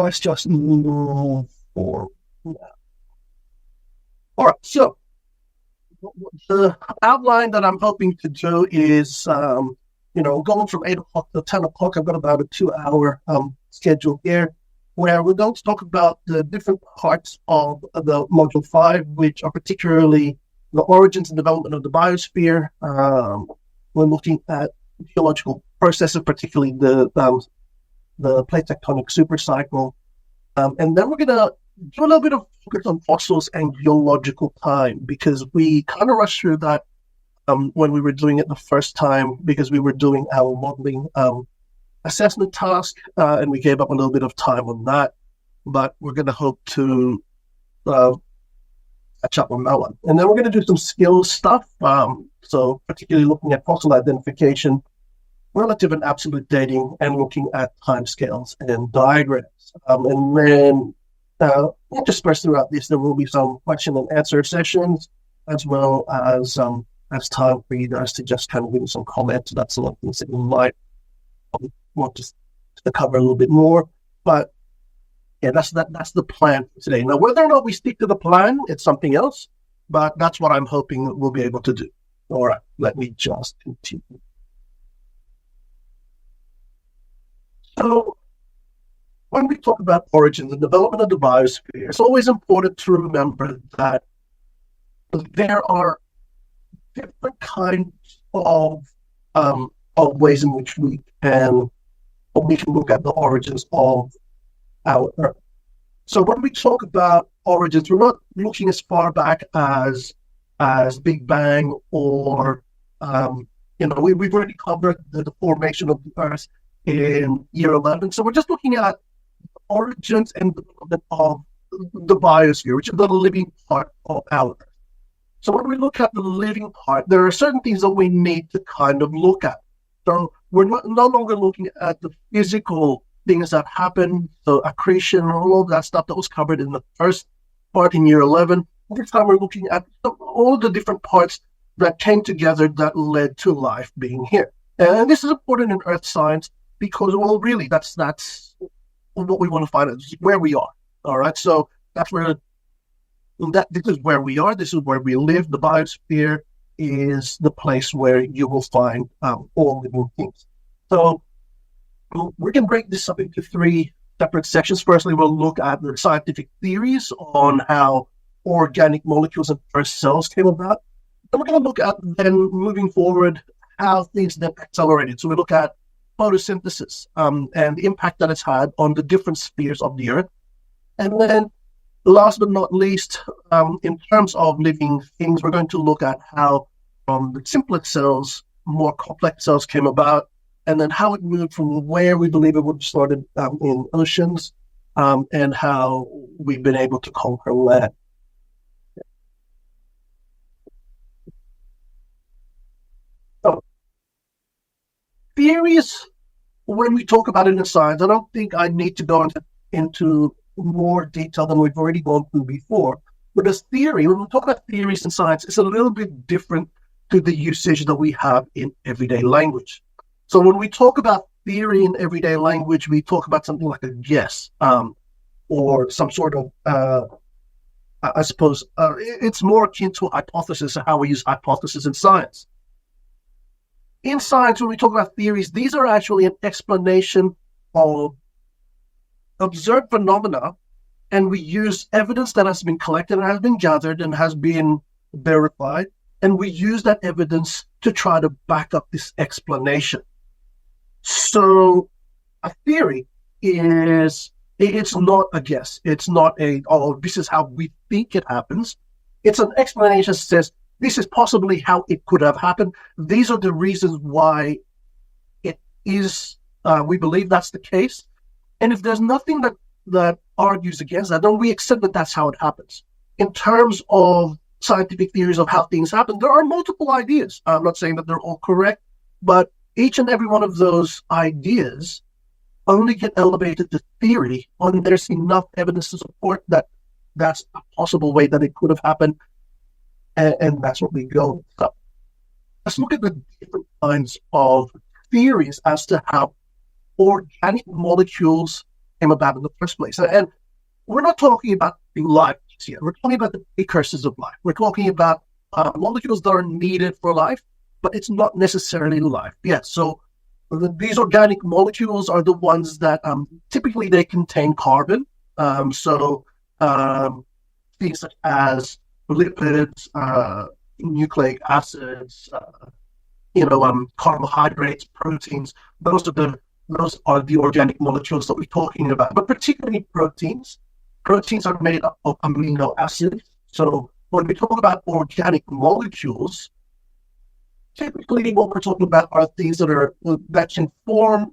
let's just move forward. All right, so the outline that I'm hoping to do is, going from 8 o'clock to 10 o'clock. I've got about a 2 hour schedule here where we're going to talk about the different parts of the Module 5, which are particularly the origins and development of the biosphere. We're looking at geological processes, particularly the plate tectonic supercycle. And then we're going to do a little bit of focus on fossils and geological time, because we kind of rushed through that when we were doing it the first time, because we were doing our modeling assessment task, and we gave up a little bit of time on that. But we're going to hope to catch up on that one. And then we're going to do some skills stuff. So particularly looking at fossil identification, relative and absolute dating, and looking at timescales and diagrams. And then interspersed throughout this, there will be some question and answer sessions, as well as time for you guys to just kind of give some comments about some of the things that you might want to cover a little bit more. But yeah, that's the plan for today. Now, whether or not we stick to the plan, it's something else, but that's what I'm hoping we'll be able to do. All right, let me just continue. So, when we talk about origins and development of the biosphere, it's always important to remember that there are different kinds of ways in which we can look at the origins of our Earth. So when we talk about origins, we're not looking as far back as Big Bang or we've already covered the formation of the Earth in year 11. So we're just looking at origins and development of the biosphere, which is the living part of our Earth. So when we look at the living part, there are certain things that we need to kind of look at. So we're no longer looking at the physical things that happen, so accretion and all of that stuff that was covered in the first part in year 11. This time we're looking at all the different parts that came together that led to life being here. And this is important in Earth science because, well, really, that's what we want to find out, is where we are. All right, so this is where we are. This is where we live. The biosphere is the place where you will find all living things. So we can break this up into 3 separate sections. Firstly, we'll look at the scientific theories on how organic molecules and first cells came about. Then we're going to look at, then moving forward, how things then accelerated. So we look at photosynthesis and the impact that it's had on the different spheres of the Earth. And then last but not least, in terms of living things, we're going to look at how from the simplest cells, more complex cells came about, and then how it moved from where we believe it would have started in oceans, and how we've been able to conquer land. So, theories, when we talk about it in science, I don't think I need to go into more detail than we've already gone through before. But as theory, when we talk about theories in science, it's a little bit different to the usage that we have in everyday language. So when we talk about theory in everyday language, we talk about something like a guess, or some sort of, I suppose, it's more akin to a hypothesis, how we use hypothesis in science. In science, when we talk about theories, these are actually an explanation of observed phenomena, and we use evidence that has been collected and has been gathered and has been verified, and we use that evidence to try to back up this explanation. So a theory it's not a guess. It's not this is how we think it happens. It's an explanation that says, this is possibly how it could have happened. These are the reasons why it is, we believe that's the case. And if there's nothing that argues against that, then we accept that that's how it happens. In terms of scientific theories of how things happen, there are multiple ideas. I'm not saying that they're all correct, but each and every one of those ideas only get elevated to theory when there's enough evidence to support that that's a possible way that it could have happened, and that's what we go. So let's look at the different kinds of theories as to how organic molecules came about in the first place. And we're not talking about life here. We're talking about the precursors of life. We're talking about molecules that are needed for life, but it's not necessarily life. Yes, so these organic molecules are the ones that typically they contain carbon. So things such as lipids, nucleic acids, carbohydrates, proteins. Those are the organic molecules that we're talking about. But particularly proteins. Proteins are made up of amino acids. So when we talk about organic molecules, typically what we're talking about are things that can form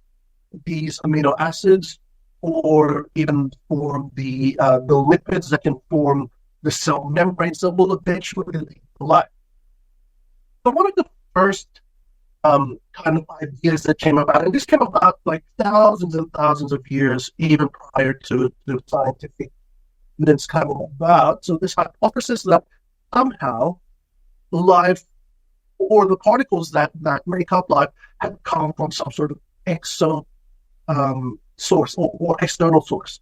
these amino acids, or even form the lipids that can form the cell membranes that will eventually lead to life. So one of the first kind of ideas that came about, and this came about like thousands and thousands of years even prior to scientific evidence coming about. So this hypothesis that somehow life, or the particles that make up life, have come from some sort of source, or external source,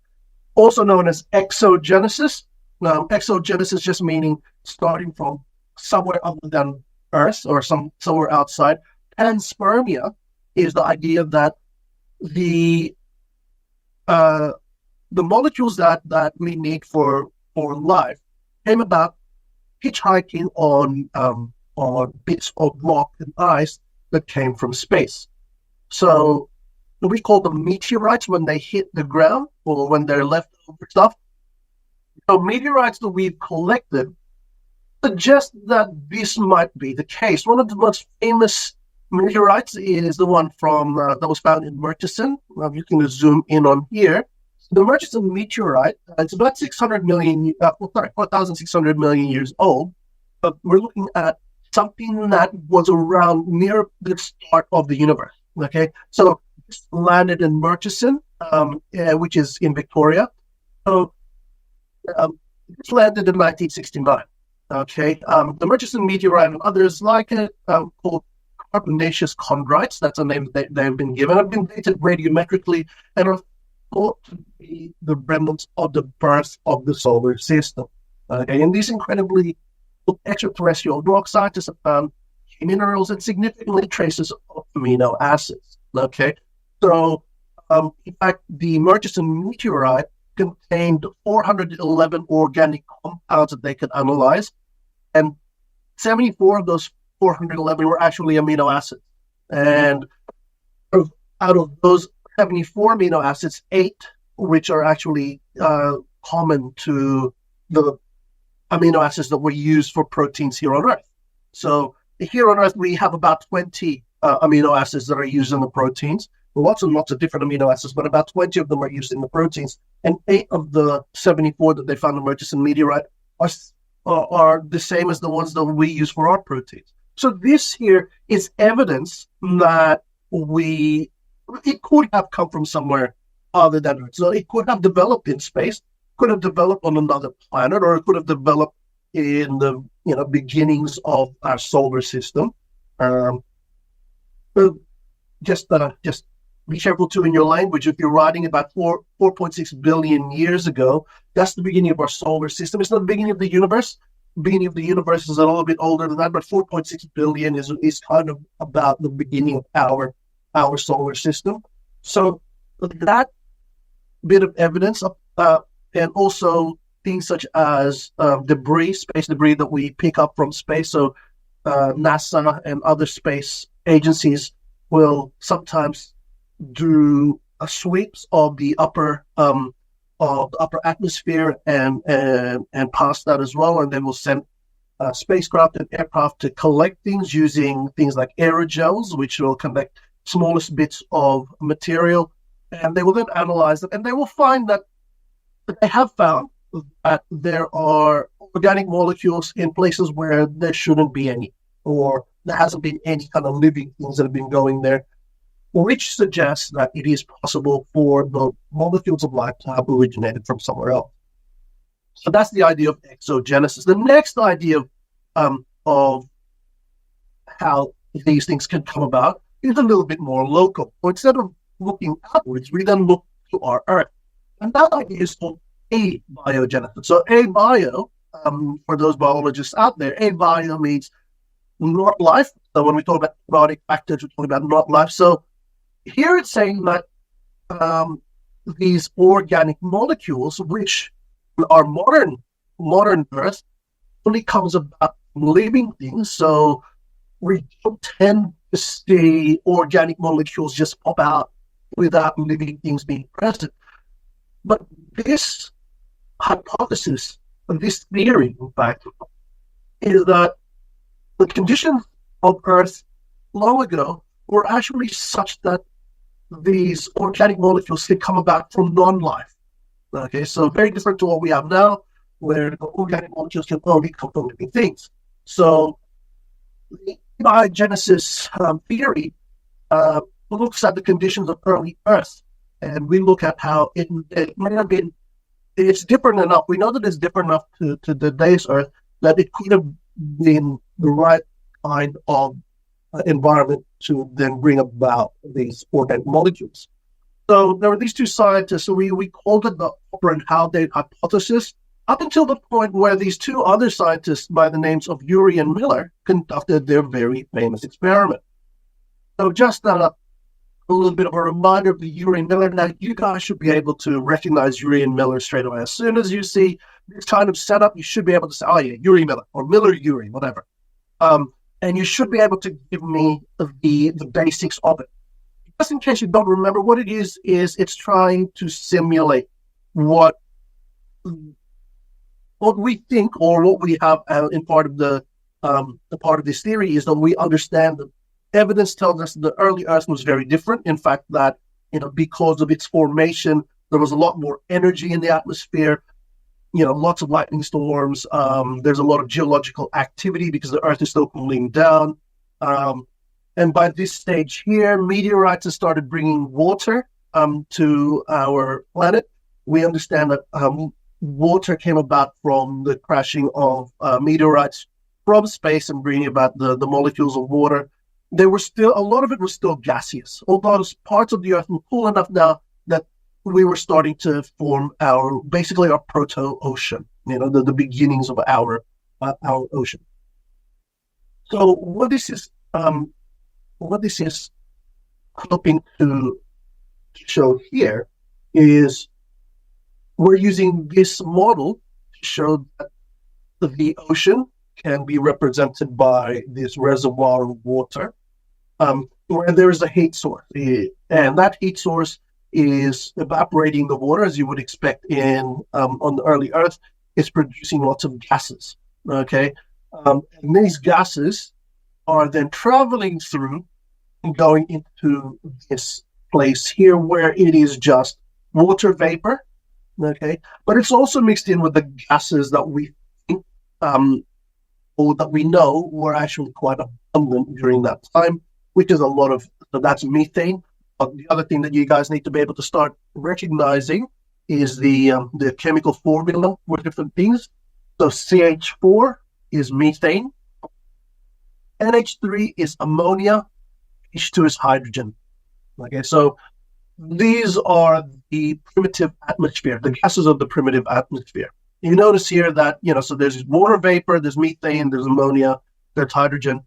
also known as exogenesis. Now, exogenesis just meaning starting from somewhere other than Earth, or somewhere outside. Panspermia is the idea that the molecules that we need for life came about hitchhiking on bits of rock and ice that came from space. So we call them meteorites when they hit the ground, or when they're leftover stuff. So meteorites that we've collected suggest that this might be the case. One of the most famous meteorites is the one from that was found in Murchison. You can zoom in on here. The Murchison meteorite, it's about 4,600 million years old, but we're looking at something that was around near the start of the universe. Okay, so this landed in Murchison, which is in Victoria. So this landed in 1969. Okay, the Murchison meteorite and others like it, called carbonaceous chondrites. That's a name that they've been given. Have been dated radiometrically and are thought to be the remnants of the birth of the solar system. Okay, and these incredibly extraterrestrial rock scientists have found minerals and significantly traces of amino acids. Okay, so in fact, the Murchison meteorite contained 411 organic compounds that they could analyze, and 74 of those 411 were actually amino acids. And out of those 74 amino acids, 8, which are actually common to the amino acids that we use for proteins here on Earth. So here on Earth, we have about 20 amino acids that are used in the proteins. Lots and lots of different amino acids, but about 20 of them are used in the proteins. And 8 of the 74 that they found in the Murchison meteorite are the same as the ones that we use for our proteins. So this here is evidence that it could have come from somewhere other than Earth. So it could have developed in space, could have developed on another planet, or it could have developed in the beginnings of our solar system. Just be careful too in your language. If you're writing about 4.6 billion years ago, that's the beginning of our solar system. It's not the beginning of the universe. The beginning of the universe is a little bit older than that, but 4.6 billion is kind of about the beginning of our solar system. So that bit of evidence, and also things such as space debris that we pick up from space. So NASA and other space agencies will sometimes do sweeps of the upper atmosphere and past that as well, and they will send spacecraft and aircraft to collect things using things like aerogels, which will collect smallest bits of material, and they will then analyze them, and they will find that they have found that there are organic molecules in places where there shouldn't be any, or there hasn't been any kind of living things that have been going there, which suggests that it is possible for the molecules of life to have originated from somewhere else. So that's the idea of exogenesis. The next idea of how these things can come about is a little bit more local. So instead of looking outwards, we then look to our Earth. And that idea is called abiogenesis. So abio, for those biologists out there, abio means not life. So when we talk about biotic factors, we're talking about not life. So here it's saying that these organic molecules, which are modern Earth, only comes about living things. So we don't tend to see organic molecules just pop out without living things being present. But this hypothesis, this theory, in fact, is that the conditions of Earth long ago were actually such that these organic molecules can come about from non-life. Okay, so very different to what we have now, where the organic molecules can only come from living things. So the biogenesis theory looks at the conditions of early Earth, and we look at how it may have been. It's different enough. We know that it's different enough to today's Earth that it could have been the right kind of environment to then bring about these organic molecules. So there were these two scientists, so we called it the Hopper and Haldane hypothesis, up until the point where these two other scientists by the names of Urey and Miller conducted their very famous experiment. So just a little bit of a reminder of the Urey and Miller. Now, you guys should be able to recognize Urey and Miller straight away. As soon as you see this kind of setup, you should be able to say, oh yeah, Urey Miller, or Miller Urey, whatever. And you should be able to give me the basics of it. Just in case you don't remember what it is it's trying to simulate what we think, or what we have in part of the part of this theory is that we understand that evidence tells us the early Earth was very different. In fact, that because of its formation, there was a lot more energy in the atmosphere. Lots of lightning storms. There's a lot of geological activity because the Earth is still cooling down. And by this stage here, meteorites have started bringing water to our planet. We understand that water came about from the crashing of meteorites from space and bringing about the molecules of water. A lot of it was still gaseous, although parts of the Earth were cool enough now that we were starting to form our proto-ocean, the beginnings of our ocean. So what this is hoping to show here is we're using this model to show that the ocean can be represented by this reservoir of water, where there is a heat source, and that heat source is evaporating the water, as you would expect on the early Earth. It's producing lots of gases. Okay, and these gases are then traveling through and going into this place here, where it is just water vapor. Okay, but it's also mixed in with the gases that we think, or that we know were actually quite abundant during that time, which is so that's methane. The other thing that you guys need to be able to start recognizing is the chemical formula for different things. So CH4 is methane, NH3 is ammonia, H2 is hydrogen. Okay, so these are the primitive atmosphere, the gases of the primitive atmosphere. You notice here that, so there's water vapor, there's methane, there's ammonia, there's hydrogen,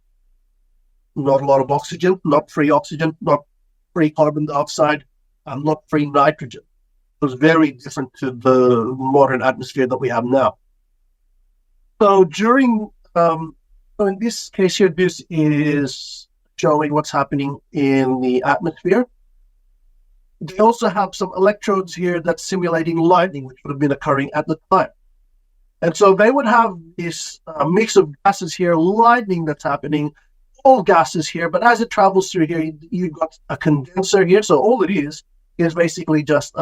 not a lot of oxygen, not free oxygen, not free carbon dioxide, not free nitrogen. It was very different to the modern atmosphere that we have now. So in this case here, this is showing what's happening in the atmosphere. They also have some electrodes here that's simulating lightning, which would have been occurring at the time. And so they would have this mix of gases here, lightning that's happening, all gases here, but as it travels through here, you've got a condenser here. So all it is basically just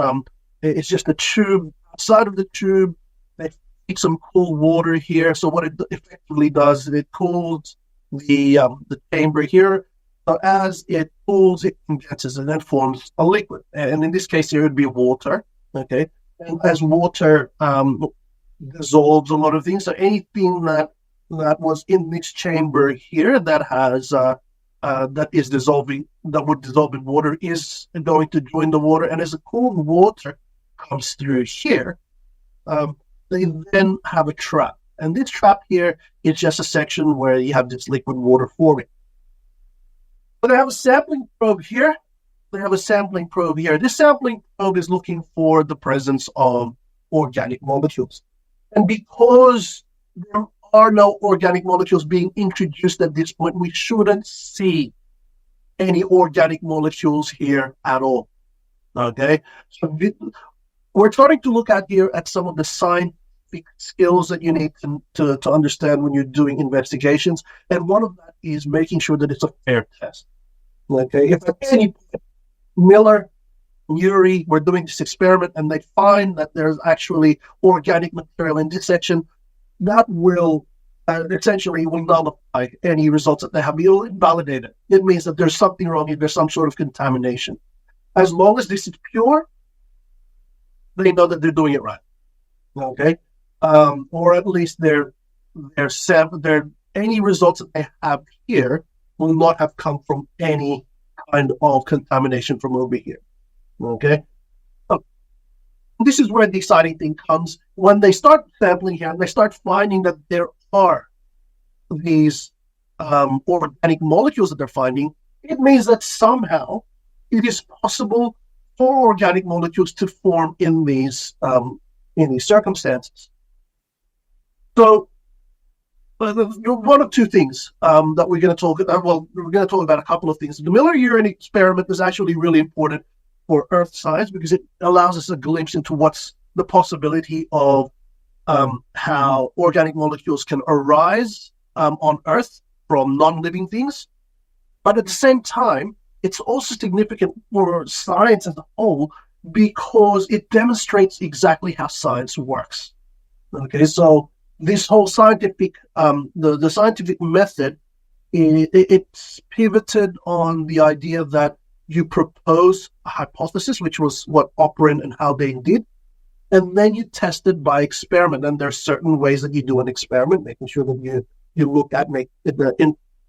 it's just a tube. Outside of the tube, they feed some cool water here. So what it effectively does is it cools the chamber here. So as it cools, it condenses and then forms a liquid. And in this case here, it would be water. Okay, and as water dissolves a lot of things, so anything that was in this chamber here that has that would dissolve in water is going to join the water, and as the cooled water comes through here, they then have a trap. And this trap here is just a section where you have this liquid water forming. But they have a sampling probe here. They have a sampling probe here. This sampling probe is looking for the presence of organic molecules. And because there are no organic molecules being introduced at this point, we shouldn't see any organic molecules here at all. Okay? So we're starting to look at here at some of the scientific skills that you need to understand when you're doing investigations. And one of that is making sure that it's a fair test. Okay? If at any point Miller, Urey were doing this experiment and they find that there's actually organic material in this section, that will essentially will nullify any results that they have. You'll invalidate it. It means that there's something wrong if there's some sort of contamination. As long as this is pure, they know that they're doing it right. Okay? Or at least their any results that they have here will not have come from any kind of contamination from over here. Okay? This is where the exciting thing comes. When they start sampling here and they start finding that there are these organic molecules that they're finding, it means that somehow it is possible for organic molecules to form in these circumstances. So one of two things that we're going to talk about. Well, we're going to talk about a couple of things. The Miller-Urey experiment is actually really important for Earth science because it allows us a glimpse into what's the possibility of how organic molecules can arise on Earth from non-living things. But at the same time, it's also significant for science as a whole because it demonstrates exactly how science works. Okay, so this whole scientific, the scientific method, it's pivoted on the idea that you propose a hypothesis, which was what Oprin and Haldane did, and then you test it by experiment. And there are certain ways that you do an experiment, making sure that you look at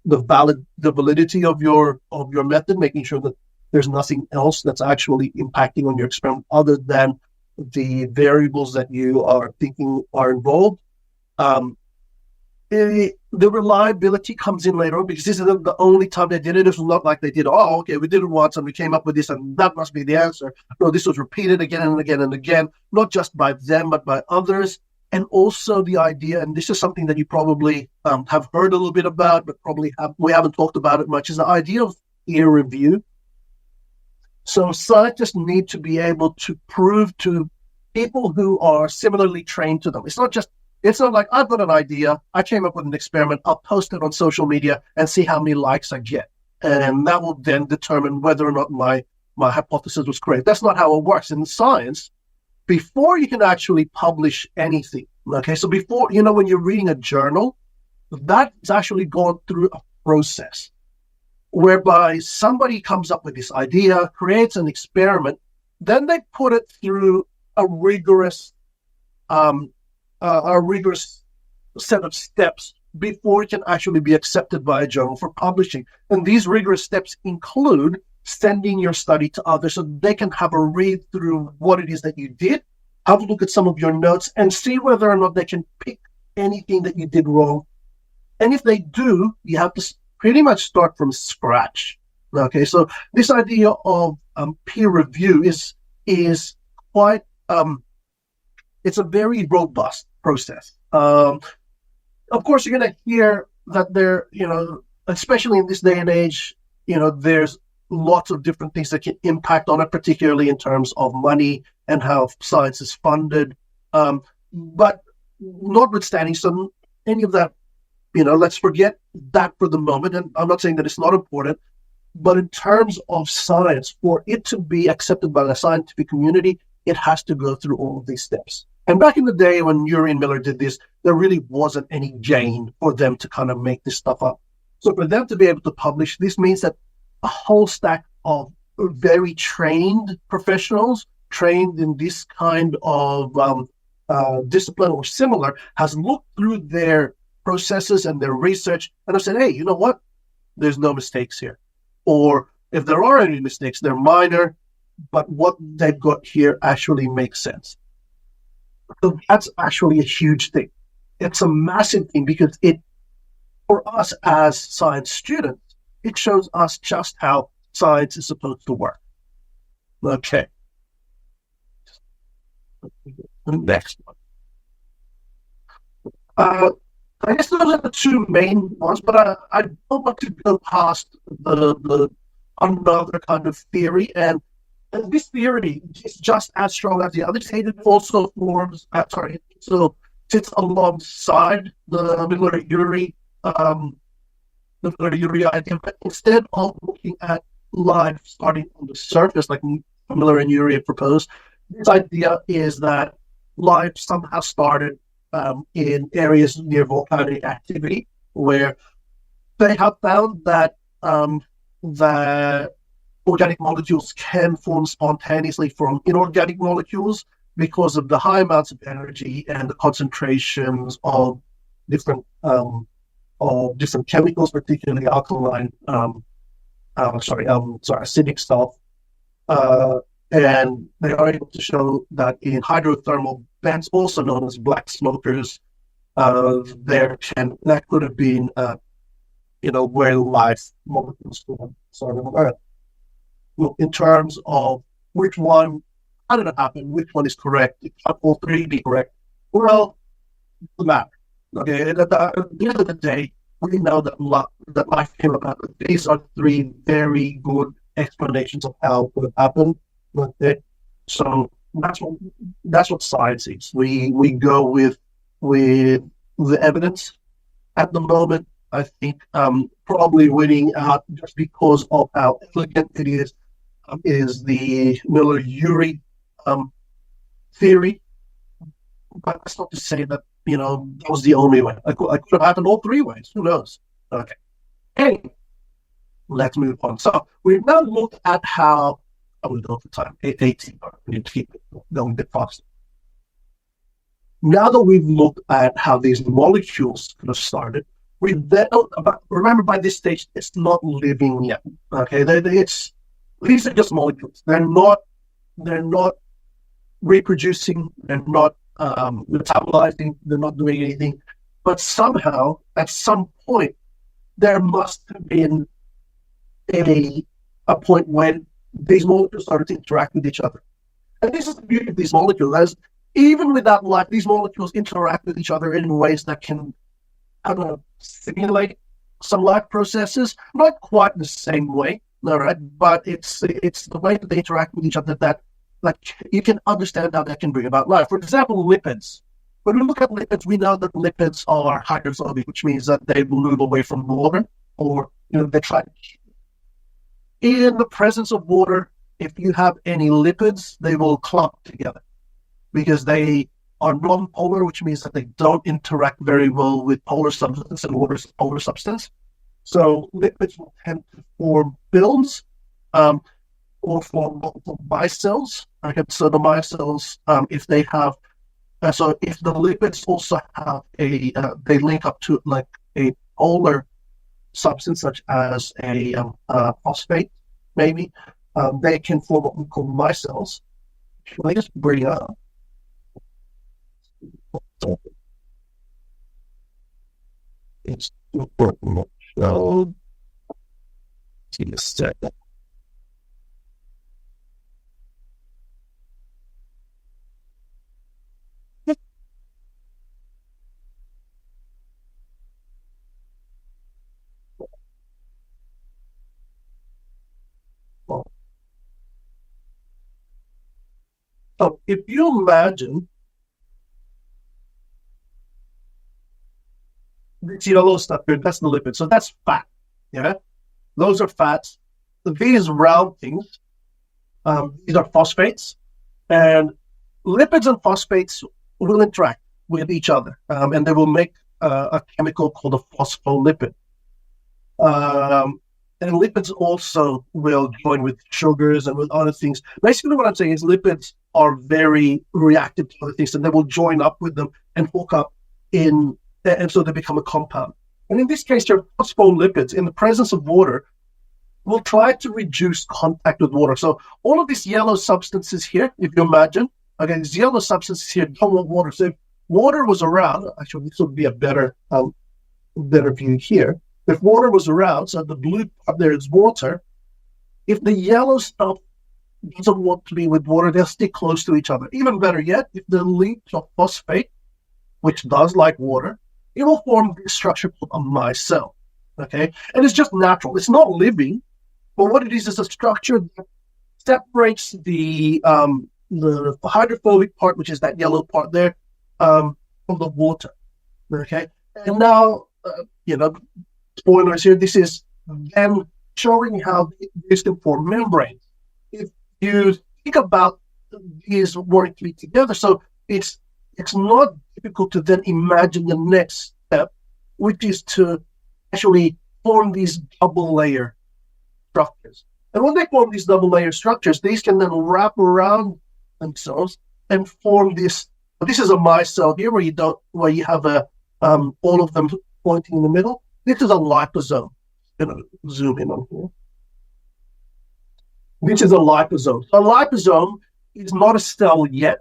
the validity of your method, making sure that there's nothing else that's actually impacting on your experiment other than the variables that you are thinking are involved. The reliability comes in later on because this isn't the only time they did it. It's not like they did, oh, okay, we did it once and we came up with this and that must be the answer. No, this was repeated again and again and again, not just by them, but by others. And also the idea, and this is something that you probably have heard a little bit about, but we haven't talked about it much, is the idea of peer review. So scientists need to be able to prove to people who are similarly trained to them. It's not like I've got an idea, I came up with an experiment, I'll post it on social media and see how many likes I get. And that will then determine whether or not my hypothesis was correct. That's not how it works in science. Before you can actually publish anything, okay? So before, when you're reading a journal, that's actually gone through a process whereby somebody comes up with this idea, creates an experiment, then they put it through a rigorous set of steps before it can actually be accepted by a journal for publishing. And these rigorous steps include sending your study to others so they can have a read through what it is that you did, have a look at some of your notes, and see whether or not they can pick anything that you did wrong. And if they do, you have to pretty much start from scratch. Okay, so this idea of peer review is quite it's a very robust process. Of course, you're going to hear that there, especially in this day and age, there's lots of different things that can impact on it, particularly in terms of money and how science is funded. But notwithstanding any of that, let's forget that for the moment. And I'm not saying that it's not important, but in terms of science, for it to be accepted by the scientific community, it has to go through all of these steps. And back in the day when Urey and Miller did this, there really wasn't any gain for them to kind of make this stuff up. So for them to be able to publish, this means that a whole stack of very trained professionals, trained in this kind of discipline or similar, has looked through their processes and their research and have said, hey, you know what? There's no mistakes here. Or if there are any mistakes, they're minor. but what they've got here actually makes sense. So that's actually a huge thing. It's a massive thing because it, for us as science students, it shows us just how science is supposed to work. Okay, the next one. Uh, I guess those are the two main ones, but I don't want to go past the another kind of theory, and this theory is just as strong as the other. It also forms, so sits alongside the Miller-Urey idea, but instead of looking at life starting on the surface, like Miller and Urey proposed, this idea is that life somehow started in areas near volcanic activity, where they have found that organic molecules can form spontaneously from inorganic molecules because of the high amounts of energy and the concentrations different of different chemicals, particularly alkaline, acidic stuff. And they are able to show that in hydrothermal vents, also known as black smokers, that could have been, where life molecules started on Earth. Well, in terms of how did it happen? Which one is correct? Can all three be correct? Well, it doesn't matter. Okay, at the end of the day, we know that life came about. These are three very good explanations of how it could have happened. Okay? So that's what science is. We go with the evidence. At the moment, I think probably winning out just because of how elegant it is the Miller-Urey theory. But that's not to say that that was the only way. I could have happened all three ways. Who knows? Okay. Anyway, let's move on. So we've now looked at how. I will go for time. 18. We need to keep going a bit faster. Now that we've looked at how these molecules could have started, we then remember by this stage it's not living yet. Okay, these are just molecules. They're not reproducing. They're not metabolizing. They're not doing anything. But somehow, at some point, there must have been a point when these molecules started to interact with each other. And this is the beauty of these molecules. As even without life, these molecules interact with each other in ways that can, I don't know, simulate some life processes. Not quite the same way, all right, but it's the way that they interact with each other that, like, you can understand how that can bring about life. For example, lipids. When we look at lipids, we know that lipids are hydrophobic, which means that they will move away from water, or they try to keep in the presence of water. If you have any lipids, they will clump together because they are non-polar, which means that they don't interact very well with polar substance and water's polar substance. So lipids will tend to form films or form multiple micelles. Okay, so the micelles, if they have, so if the lipids also have they link up to like a polar substance such as a phosphate, maybe, they can form what we call micelles. Can I just bring up? It's important. So, give me a second. So if you imagine, this yellow stuff here, that's the lipid. So that's fat. Yeah, those are fats. These round things, these are phosphates, and lipids and phosphates will interact with each other, and they will make a chemical called a phospholipid. And lipids also will join with sugars and with other things. Basically, what I'm saying is lipids are very reactive to other things, and they will join up with them and hook up and so they become a compound. And in this case, your phospholipids, in the presence of water, will try to reduce contact with water. So all of these yellow substances here, if you imagine, okay, these yellow substances here don't want water. So if water was around, actually this would be a better view here. If water was around, so the blue part there is water, if the yellow stuff doesn't want to be with water, they'll stick close to each other. Even better yet, if they're linked to a phosphate, which does like water, it will form this structure called a micelle. Okay, and it's just natural. It's not living, but what it is a structure that separates the hydrophobic part, which is that yellow part there, from the water. Okay, and now spoilers here. This is then showing how these can form membranes. If you think about these working together, so it's not difficult to then imagine the next step, which is to actually form these double layer structures. And when they form these double layer structures, these can then wrap around themselves and form this. This is a micelle here, where you have all of them pointing in the middle. This is a liposome. Zoom in on here. This is a liposome. So a liposome is not a cell yet,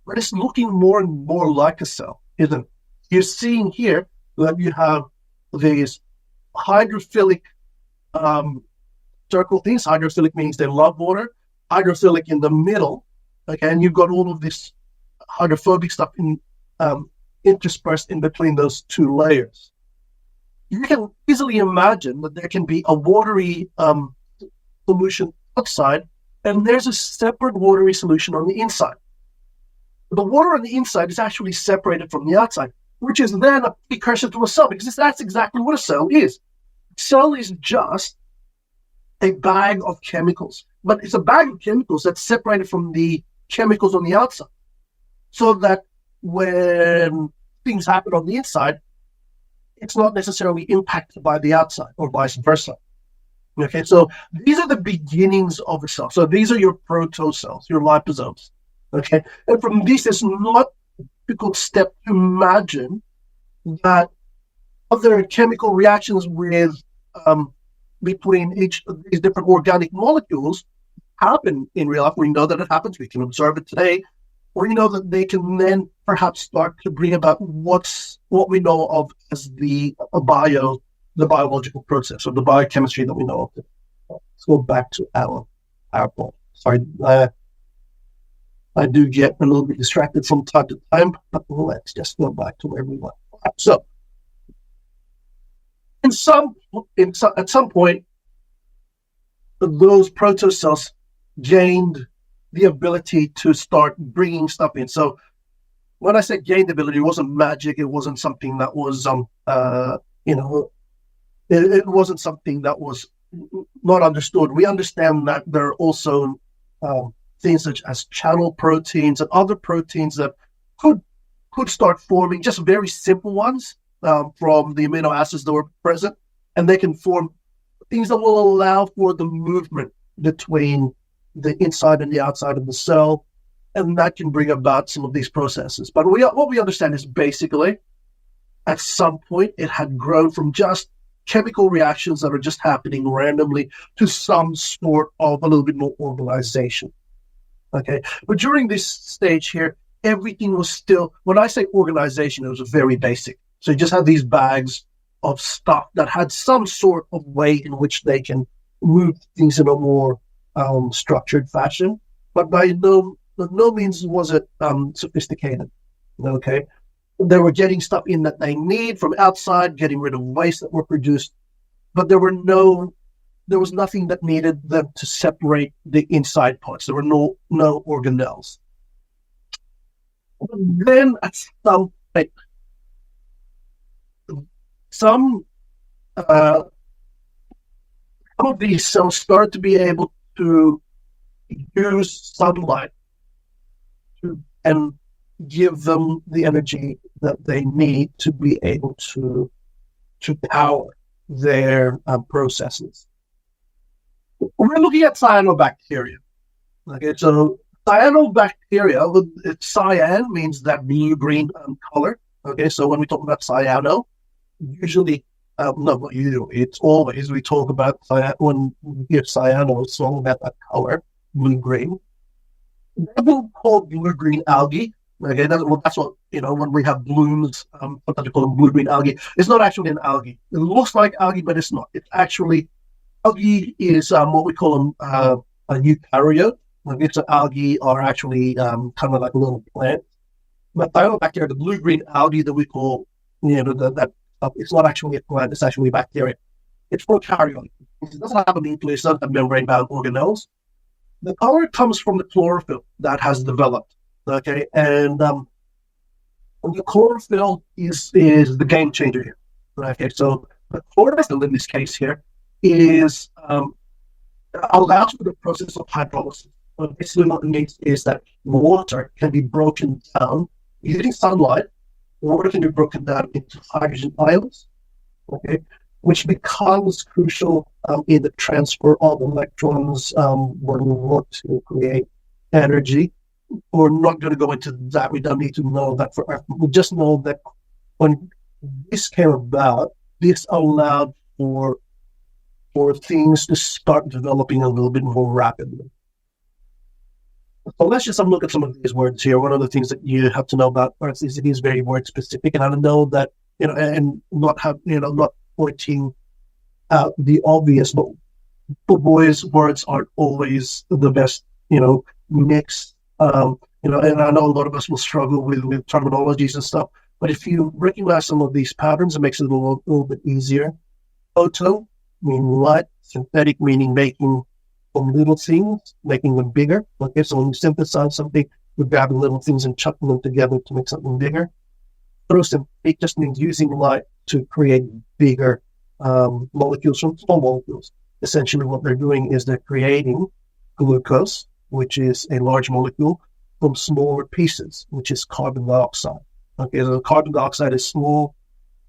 but it's looking more and more like a cell, isn't it? You're seeing here that you have these hydrophilic circle things. Hydrophilic means they love water. Hydrophilic in the middle, okay, and you've got all of this hydrophobic stuff interspersed in between those two layers. You can easily imagine that there can be a watery solution outside, and there's a separate watery solution on the inside. The water on the inside is actually separated from the outside, which is then a precursor to a cell, because that's exactly what a cell is. A cell is just a bag of chemicals, but it's a bag of chemicals that's separated from the chemicals on the outside, so that when things happen on the inside, it's not necessarily impacted by the outside or vice versa. Okay, so these are the beginnings of a cell. So these are your protocells, your liposomes. Okay, and from this, it's not a difficult step to imagine that other chemical reactions with between each of these different organic molecules happen in real life. We know that it happens. We can observe it today. We know that they can then perhaps start to bring about what we know of as the biological process, or the biochemistry that we know of. Let's go back to our PowerPoint. Sorry, I do get a little bit distracted from time to time, but let's just go back to where we were. So, at some point, those protocells gained the ability to start bringing stuff in. So when I say gained ability, it wasn't magic. It wasn't something that was, it wasn't something that was not understood. We understand that there are also things such as channel proteins and other proteins that could start forming, just very simple ones from the amino acids that were present, and they can form things that will allow for the movement between the inside and the outside of the cell, and that can bring about some of these processes. But what we understand is basically, at some point, it had grown from just chemical reactions that are just happening randomly to some sort of a little bit more organization. Okay, but during this stage here, everything was still, when I say organization, it was very basic. So you just had these bags of stuff that had some sort of way in which they can move things in a more structured fashion, but by no means was it sophisticated. Okay, they were getting stuff in that they need from outside, getting rid of waste that were produced, but there was nothing that needed them to separate the inside parts. There were no organelles. Then at some point, some of these cells started to be able to use sunlight and give them the energy that they need to be able to power their processes. We're looking at cyanobacteria. Okay, so cyanobacteria, cyan means that blue-green color. Okay, so when we talk about cyano, usually No, not you. It's always we talk about when we hear cyano, it's all about that color, blue green. They've been called blue green algae. Okay, that's what when we have blooms. Sometimes we call them blue green algae. It's not actually an algae. It looks like algae, but it's not. It's actually algae is what we call a eukaryote. Like it's an algae or actually kind of like a little plant. But cyanobacteria, the blue green algae that we call, that it's not actually a plant. It's actually a bacteria. It's prokaryotic. It doesn't have a nucleus, it doesn't have membrane-bound organelles. The color comes from the chlorophyll that has developed. Okay, and the chlorophyll is the game changer here. Okay, so the chlorophyll in this case here is allows for the process of hydrolysis. So basically, what it means is that water can be broken down using sunlight. Water can be broken down into hydrogen ions. Okay, which becomes crucial in the transfer of electrons when we want to create energy. We're not going to go into that. We don't need to know that for Earth. We just know that when this came about, this allowed for things to start developing a little bit more rapidly. So let's just look at some of these words here. One of the things that you have to know about Earth is it is very word specific, and I know that and not pointing out the obvious, but for boys, words aren't always the best, mix. And I know a lot of us will struggle with terminologies and stuff, but if you recognize some of these patterns, it makes it a little bit easier. Photo, meaning light. Synthetic, meaning making from little things, making them bigger. Okay, so when you synthesize something, you're grabbing little things and chucking them together to make something bigger. Photosynthetic just means using light to create bigger molecules from small molecules. Essentially, what they're doing is they're creating glucose, which is a large molecule, from smaller pieces, which is carbon dioxide. Okay, so carbon dioxide is small.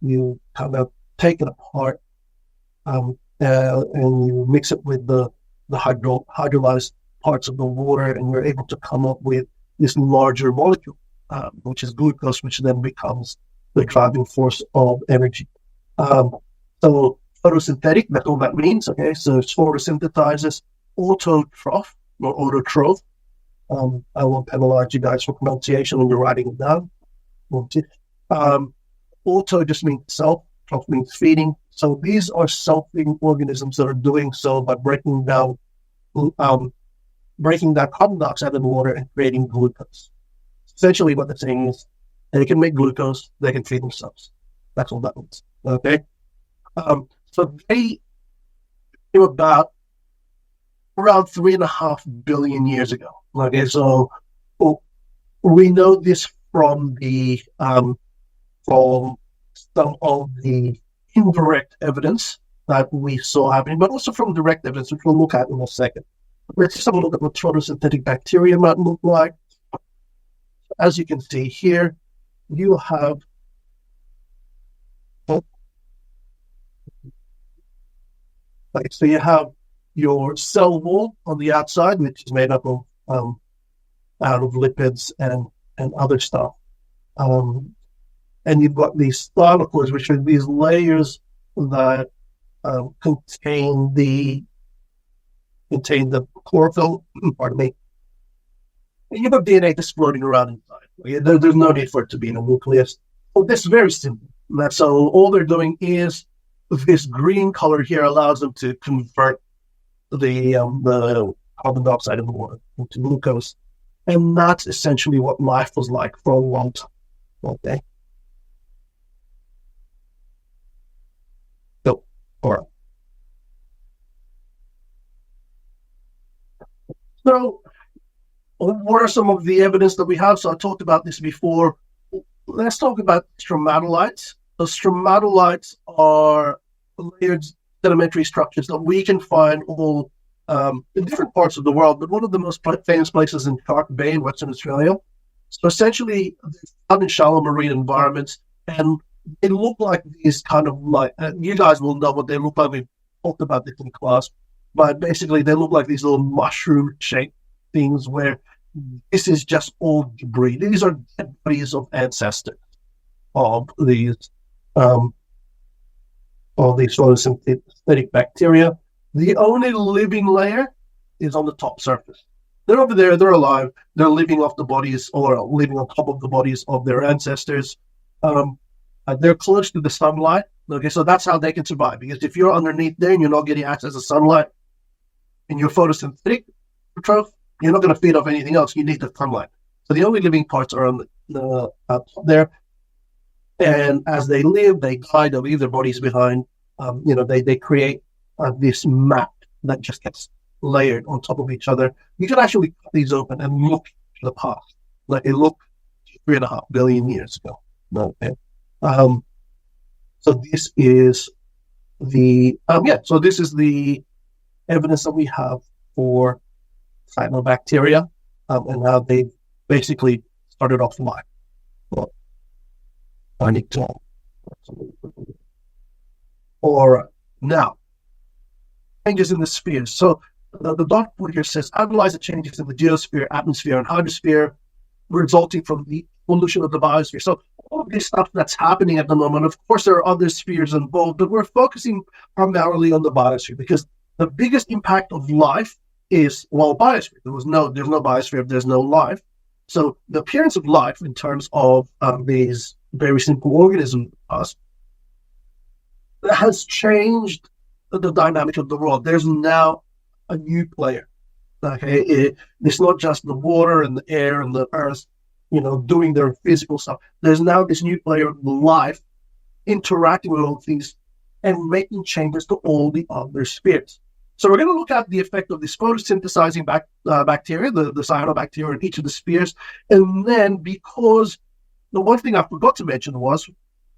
You kind of take it apart and you mix it with the hydrolyzed parts of the water, and you're able to come up with this larger molecule, which is glucose, which then becomes the driving force of energy. So photosynthetic, that's all that means. Okay, so it's photosynthesizes. Autotroph or autotroph. I won't penalize you guys for pronunciation when you're writing it down. Auto just means self. Troph means feeding. So these are self-feeding organisms that are doing so by breaking down carbon dioxide in the water and creating glucose. Essentially, what they're saying is they can make glucose, they can feed themselves. That's all that means. Okay. So they came about around 3.5 billion years ago. Okay, so we know this from from some of the indirect evidence that we saw happening, but also from direct evidence, which we'll look at in a second. Let's just have a look at what photosynthetic bacteria might look like. As you can see here, you have so you have your cell wall on the outside, which is made up of out of lipids and other stuff. And you've got these thylakoids, which are these layers that contain the chlorophyll. Pardon me. And you have DNA just floating around inside. There's no need for it to be in a nucleus. So this is very simple. So all they're doing is this green color here allows them to convert the carbon dioxide in the water into glucose, and that's essentially what life was like for a long time. Okay. So, all right. So, what are some of the evidence that we have? So I talked about this before. Let's talk about stromatolites. So stromatolites are layered sedimentary structures that we can find all in different parts of the world, but one of the most famous places in Shark Bay in Western Australia. So essentially, they're found in shallow marine environments, and they look like these kind of like, you guys will know what they look like. We talked about this in class, but basically they look like these little mushroom-shaped things where this is just all debris. These are dead bodies of ancestors of these of these photosynthetic bacteria. The only living layer is on the top surface. They're over there, they're alive, they're living off the bodies or living on top of the bodies of their ancestors. They're close to the sunlight. Okay, so that's how they can survive. Because if you're underneath there and you're not getting access to sunlight and you're photosynthetic, you're not going to feed off anything else. You need the sunlight. So the only living parts are on the top there. And as they live, they die, they leave their bodies behind. They create this map that just gets layered on top of each other. You can actually cut these open and look to the past, like it looked 3.5 billion years ago. Okay. So this is the this is the evidence that we have for cyanobacteria and how they basically started off life. Well, I need to. Or now, changes in the spheres. So the dot point here says analyze the changes in the geosphere, atmosphere, and hydrosphere resulting from the evolution of the biosphere. So all of this stuff that's happening at the moment, of course, there are other spheres involved, but we're focusing primarily on the biosphere because the biggest impact of life is, biosphere. There's no biosphere if there's no life. So the appearance of life in terms of these very simple organisms has changed the dynamic of the world. There's now a new player. Okay, it's not just the water and the air and the earth, doing their physical stuff. There's now this new player of life interacting with all things and making changes to all the other spheres. So we're going to look at the effect of this photosynthesizing bacteria, the cyanobacteria in each of the spheres. And then, because the one thing I forgot to mention was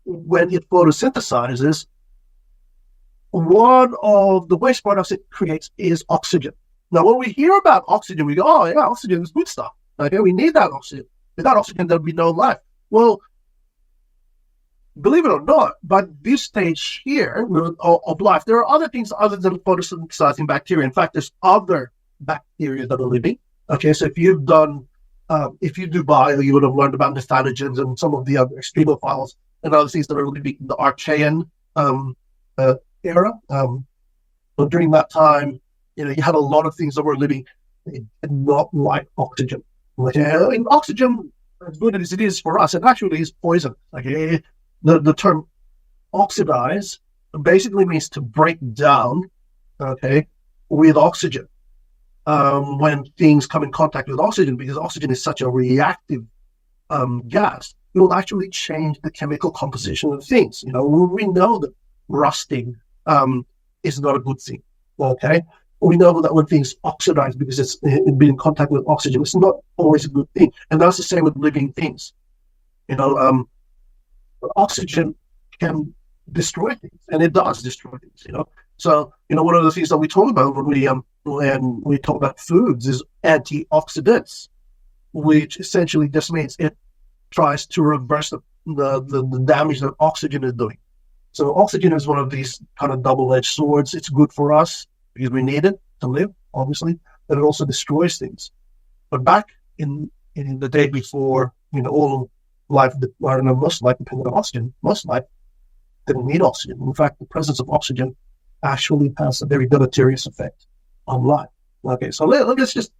when it photosynthesizes, one of the waste products it creates is oxygen. Now, when we hear about oxygen, we go, oh, yeah, oxygen is good stuff. Okay, we need that oxygen. Without oxygen, there'll be no life. Well, believe it or not, by this stage here of life, there are other things other than photosynthesizing bacteria. In fact, there's other bacteria that are living. Okay, so if you do bio, you would have learned about methanogens and some of the other extremophiles and other things that are living in the Archean era. So during that time, you had a lot of things that were living. They did not like oxygen. And oxygen, as good as it is for us, it actually is poison. The term oxidize basically means to break down, with oxygen. When things come in contact with oxygen, because oxygen is such a reactive gas, it will actually change the chemical composition of things. We know that rusting is not a good thing. Okay, we know that when things oxidize because it's been in contact with oxygen, it's not always a good thing, and that's the same with living things. Oxygen can destroy things, and it does destroy things. So one of the things that we talk about when we talk about foods is antioxidants, which essentially just means it tries to reverse the damage that oxygen is doing. So oxygen is one of these kind of double-edged swords. It's good for us because we need it to live, obviously, but it also destroys things. But back in the day before, all life, most life depended on oxygen. Most life didn't need oxygen. In fact, the presence of oxygen actually has a very deleterious effect on life. Okay, so let's just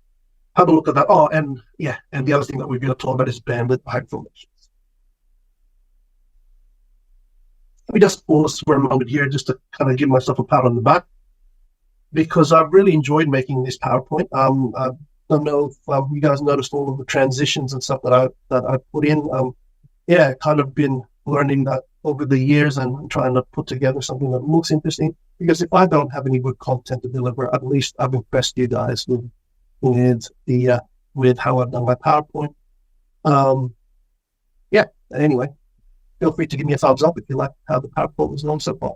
have a look at that. Oh, and the other thing that we're going to talk about is bandwidth hydrolysis. Let me just pause for a moment here just to kind of give myself a pat on the back, because I've really enjoyed making this PowerPoint. I don't know if you guys noticed all of the transitions and stuff that I put in. Kind of been learning that over the years and trying to put together something that looks interesting. Because if I don't have any good content to deliver, at least I've impressed you guys with how I've done my PowerPoint. Anyway, feel free to give me a thumbs up if you like how the PowerPoint was going so far.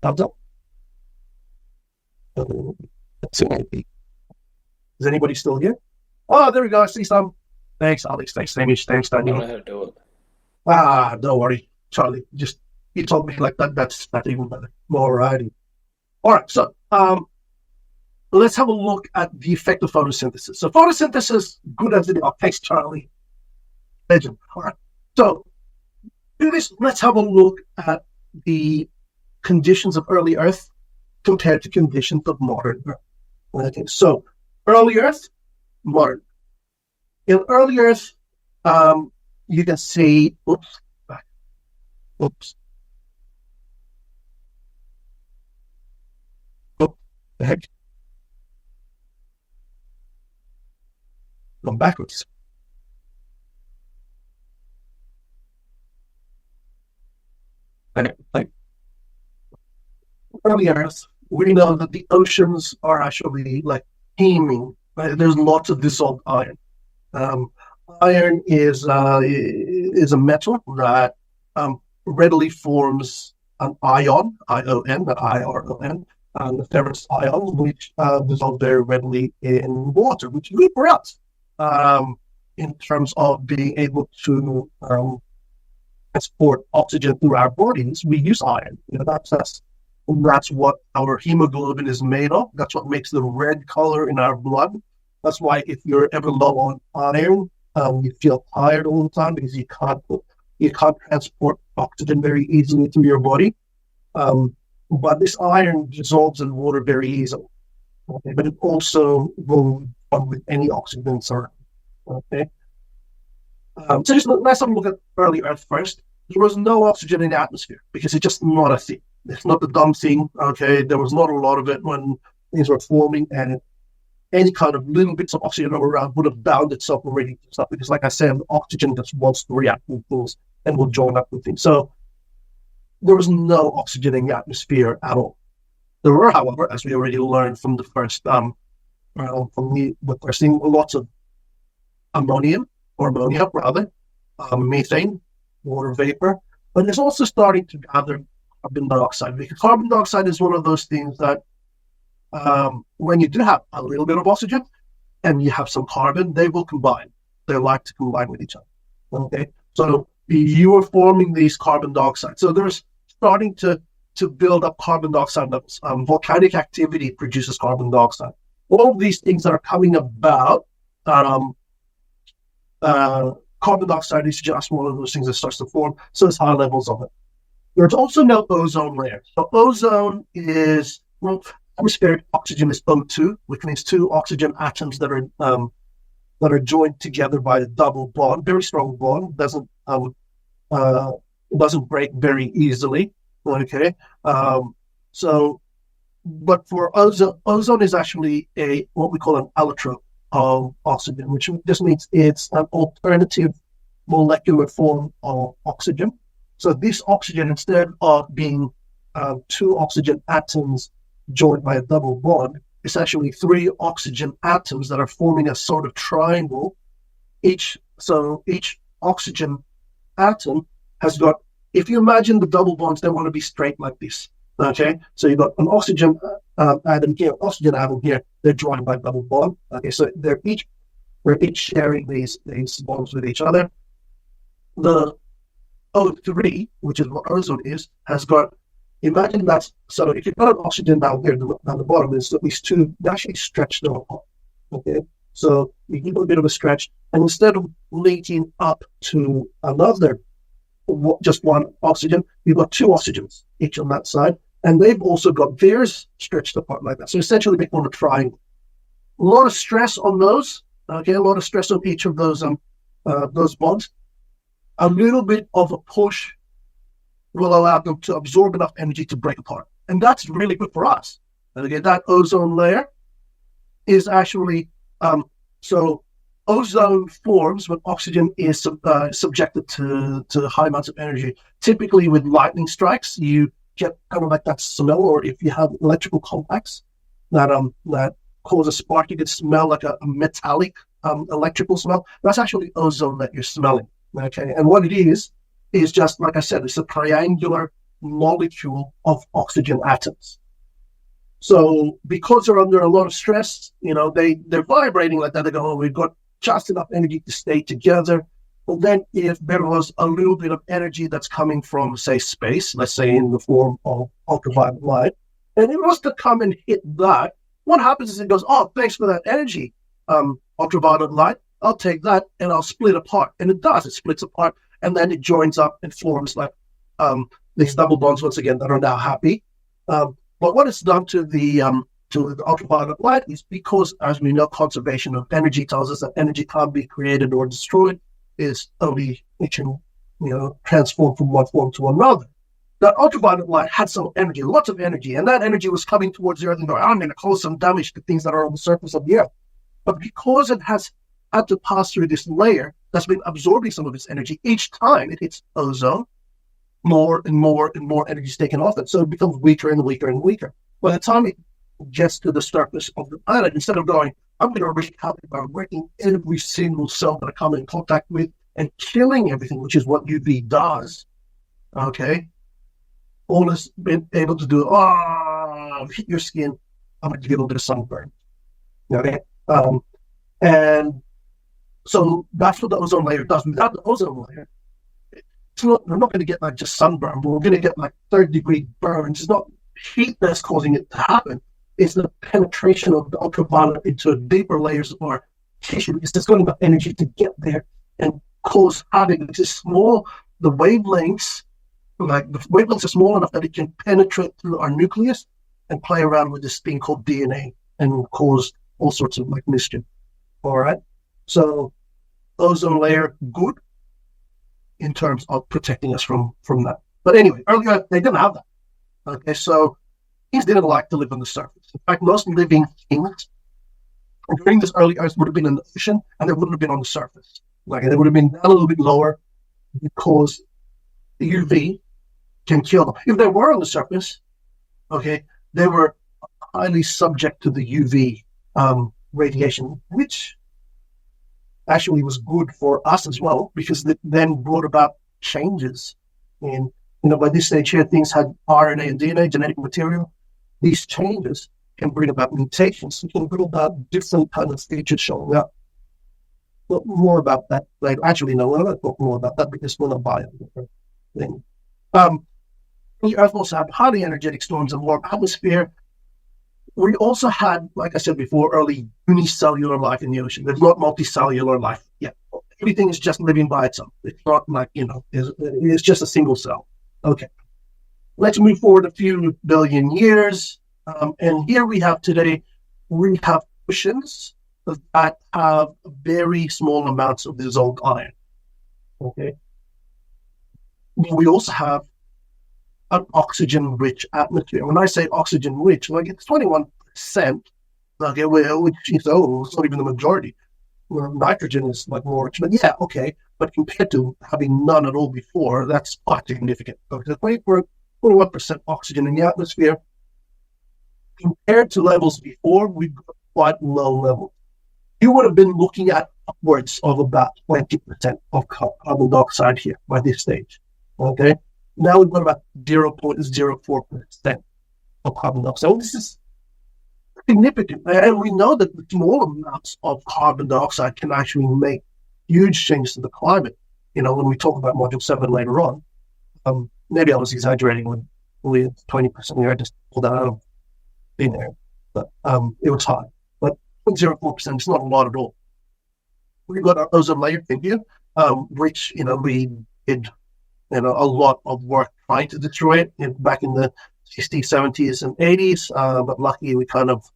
Thumbs up. Is anybody still here? Oh, there we go. I see some. Thanks, Alex. Thanks, Hamish. Thanks, Daniel. I don't know how to do it. Don't worry, Charlie. Just you told me like that. That's even better. Alrighty. All right. So let's have a look at the effect of photosynthesis. So photosynthesis, good as it is. Thanks, Charlie. Legend. All right. So do this. Let's have a look at the conditions of early Earth compared to conditions of modern Earth. Okay, so early Earth, modern. In early Earth, you can see, oops, oh, the heck, gone backwards. Like early Earth, we know that the oceans are actually like teeming. Right? There's lots of dissolved iron. Um, Iron is a metal that readily forms an ion, I-O-N, not I-R-O-N, the ferrous ion, which dissolve very readily in water, which is good for us in terms of being able to transport oxygen through our bodies. We use iron. That's what our hemoglobin is made of. That's what makes the red color in our blood. That's why if you're ever low on iron, you feel tired all the time because you can't transport oxygen very easily through your body. But this iron dissolves in water very easily. Okay, but it also will bond with any oxygen around. Okay, so just let's have a look at early Earth first. There was no oxygen in the atmosphere because it's just not a thing. It's not the dumb thing. Okay, there was not a lot of it when things were forming, and any kind of little bits of oxygen around would have bound itself already to stuff because, like I said, oxygen just wants to react with things and will join up with things. So there was no oxygen in the atmosphere at all. There were, however, as we already learned from the first, from what we're seeing, lots of ammonia rather, methane, water vapor, but it's also starting to gather carbon dioxide because carbon dioxide is one of those things that when you do have a little bit of oxygen and you have some carbon, they will combine. They like to combine with each other. Okay, so you are forming these carbon dioxide. So there's starting to build up carbon dioxide levels. Volcanic activity produces carbon dioxide. All of these things that are coming about, carbon dioxide is just one of those things that starts to form. So there's high levels of it. There's also no ozone layer. So ozone is, well, atmospheric oxygen is O2, which means two oxygen atoms that are joined together by a double bond, very strong bond, doesn't break very easily. Okay, but for ozone is actually what we call an allotrope of oxygen, which just means it's an alternative molecular form of oxygen. So this oxygen, instead of being two oxygen atoms joined by a double bond, it's actually three oxygen atoms that are forming a sort of triangle. Each oxygen atom has got, if you imagine the double bonds, they want to be straight like this. Okay, so you've got an oxygen atom here, oxygen atom here. They're joined by double bond. Okay, so we're each sharing these bonds with each other. The O3, which is what ozone is, has got, imagine that's, so if you've got an oxygen down here, down the bottom, there's at least two, they actually stretch them apart. Okay, so you give a bit of a stretch, and instead of linking up to another, just one oxygen, you've got two oxygens, each on that side, and they've also got theirs stretched apart like that. So essentially, they form a triangle. A lot of stress on those, okay, a lot of stress on each of those bonds. A little bit of a push will allow them to absorb enough energy to break apart. And that's really good for us. And again, that ozone layer is actually, so ozone forms when oxygen is subjected to high amounts of energy. Typically with lightning strikes, you get kind of like that smell, or if you have electrical contacts that cause a spark, you can smell like a metallic electrical smell. That's actually ozone that you're smelling. Okay, and what it is just, like I said, it's a triangular molecule of oxygen atoms. So because they're under a lot of stress, they're vibrating like that. They go, oh, we've got just enough energy to stay together. But then if there was a little bit of energy that's coming from, say, space, let's say in the form of ultraviolet light, and it was to come and hit that, what happens is it goes, oh, thanks for that energy, ultraviolet light. I'll take that and I'll split apart. And it does. It splits apart, and then it joins up and forms like these double bonds once again that are now happy. But what it's done to the ultraviolet light is because, as we know, conservation of energy tells us that energy can't be created or destroyed. Is only it can transform from one form to another. That ultraviolet light had some energy, lots of energy, and that energy was coming towards the Earth and going, I'm going to cause some damage to things that are on the surface of the Earth. But because it has had to pass through this layer that's been absorbing some of its energy, each time it hits ozone, more and more and more energy is taken off it. So it becomes weaker and weaker and weaker. By the time it gets to the surface of the planet, instead of going, I'm going to wreak havoc by breaking every single cell that I come in contact with and killing everything, which is what UV does, okay? All it's been able to do, hit your skin, I'm going to get a little bit of sunburn. Okay? And so that's what the ozone layer does. Without the ozone layer, we're not going to get like just sunburn, but we're going to get like third-degree burns. It's not heat that's causing it to happen. It's the penetration of the ultraviolet into deeper layers of our tissue. It's just got enough energy to get there and cause havoc. It's small, the wavelengths are small enough that it can penetrate through our nucleus and play around with this thing called DNA and cause all sorts of like mischief. All right. So ozone layer, good in terms of protecting us from that. But anyway, earlier they didn't have that. Okay, so things didn't like to live on the surface. In fact, most living things during this early Earth would have been in the ocean, and they wouldn't have been on the surface. Like they would have been down a little bit lower because the UV can kill them. If they were on the surface, okay, they were highly subject to the UV radiation, which actually was good for us as well, because it then brought about changes in, by this stage here, things had RNA and DNA, genetic material. These changes can bring about mutations. It can bring about different kind of features showing up. But more about that later. Actually, no, we're not talk more about that because we're not buying different thing. The Earth also had highly energetic storms and warm atmosphere. We also had, like I said before, early unicellular life in the ocean. There's not multicellular life yet. Everything is just living by itself. It's not like, it's just a single cell. Okay. Let's move forward a few billion years. And here we have oceans that have very small amounts of dissolved iron. Okay. We also have an oxygen-rich atmosphere. When I say oxygen-rich, like it's 21%, okay, which is, it's not even the majority. Well, nitrogen is like more rich, but yeah, okay. But compared to having none at all before, that's quite significant. Okay, 21% oxygen in the atmosphere. Compared to levels before, we've got quite low levels. You would have been looking at upwards of about 20% of carbon dioxide here by this stage. Okay. Now we've got about 0.04% of carbon dioxide. Well, this is significant. And we know that the small amounts of carbon dioxide can actually make huge changes to the climate. When we talk about Module 7 later on, maybe I was exaggerating with 20% here. I just pulled that out of thin air. But it was high. But 0.04% is not a lot at all. We've got our ozone layer in here, which, we did a lot of work trying to destroy it back in the 60s, 70s, and 80s. But luckily, we kind of,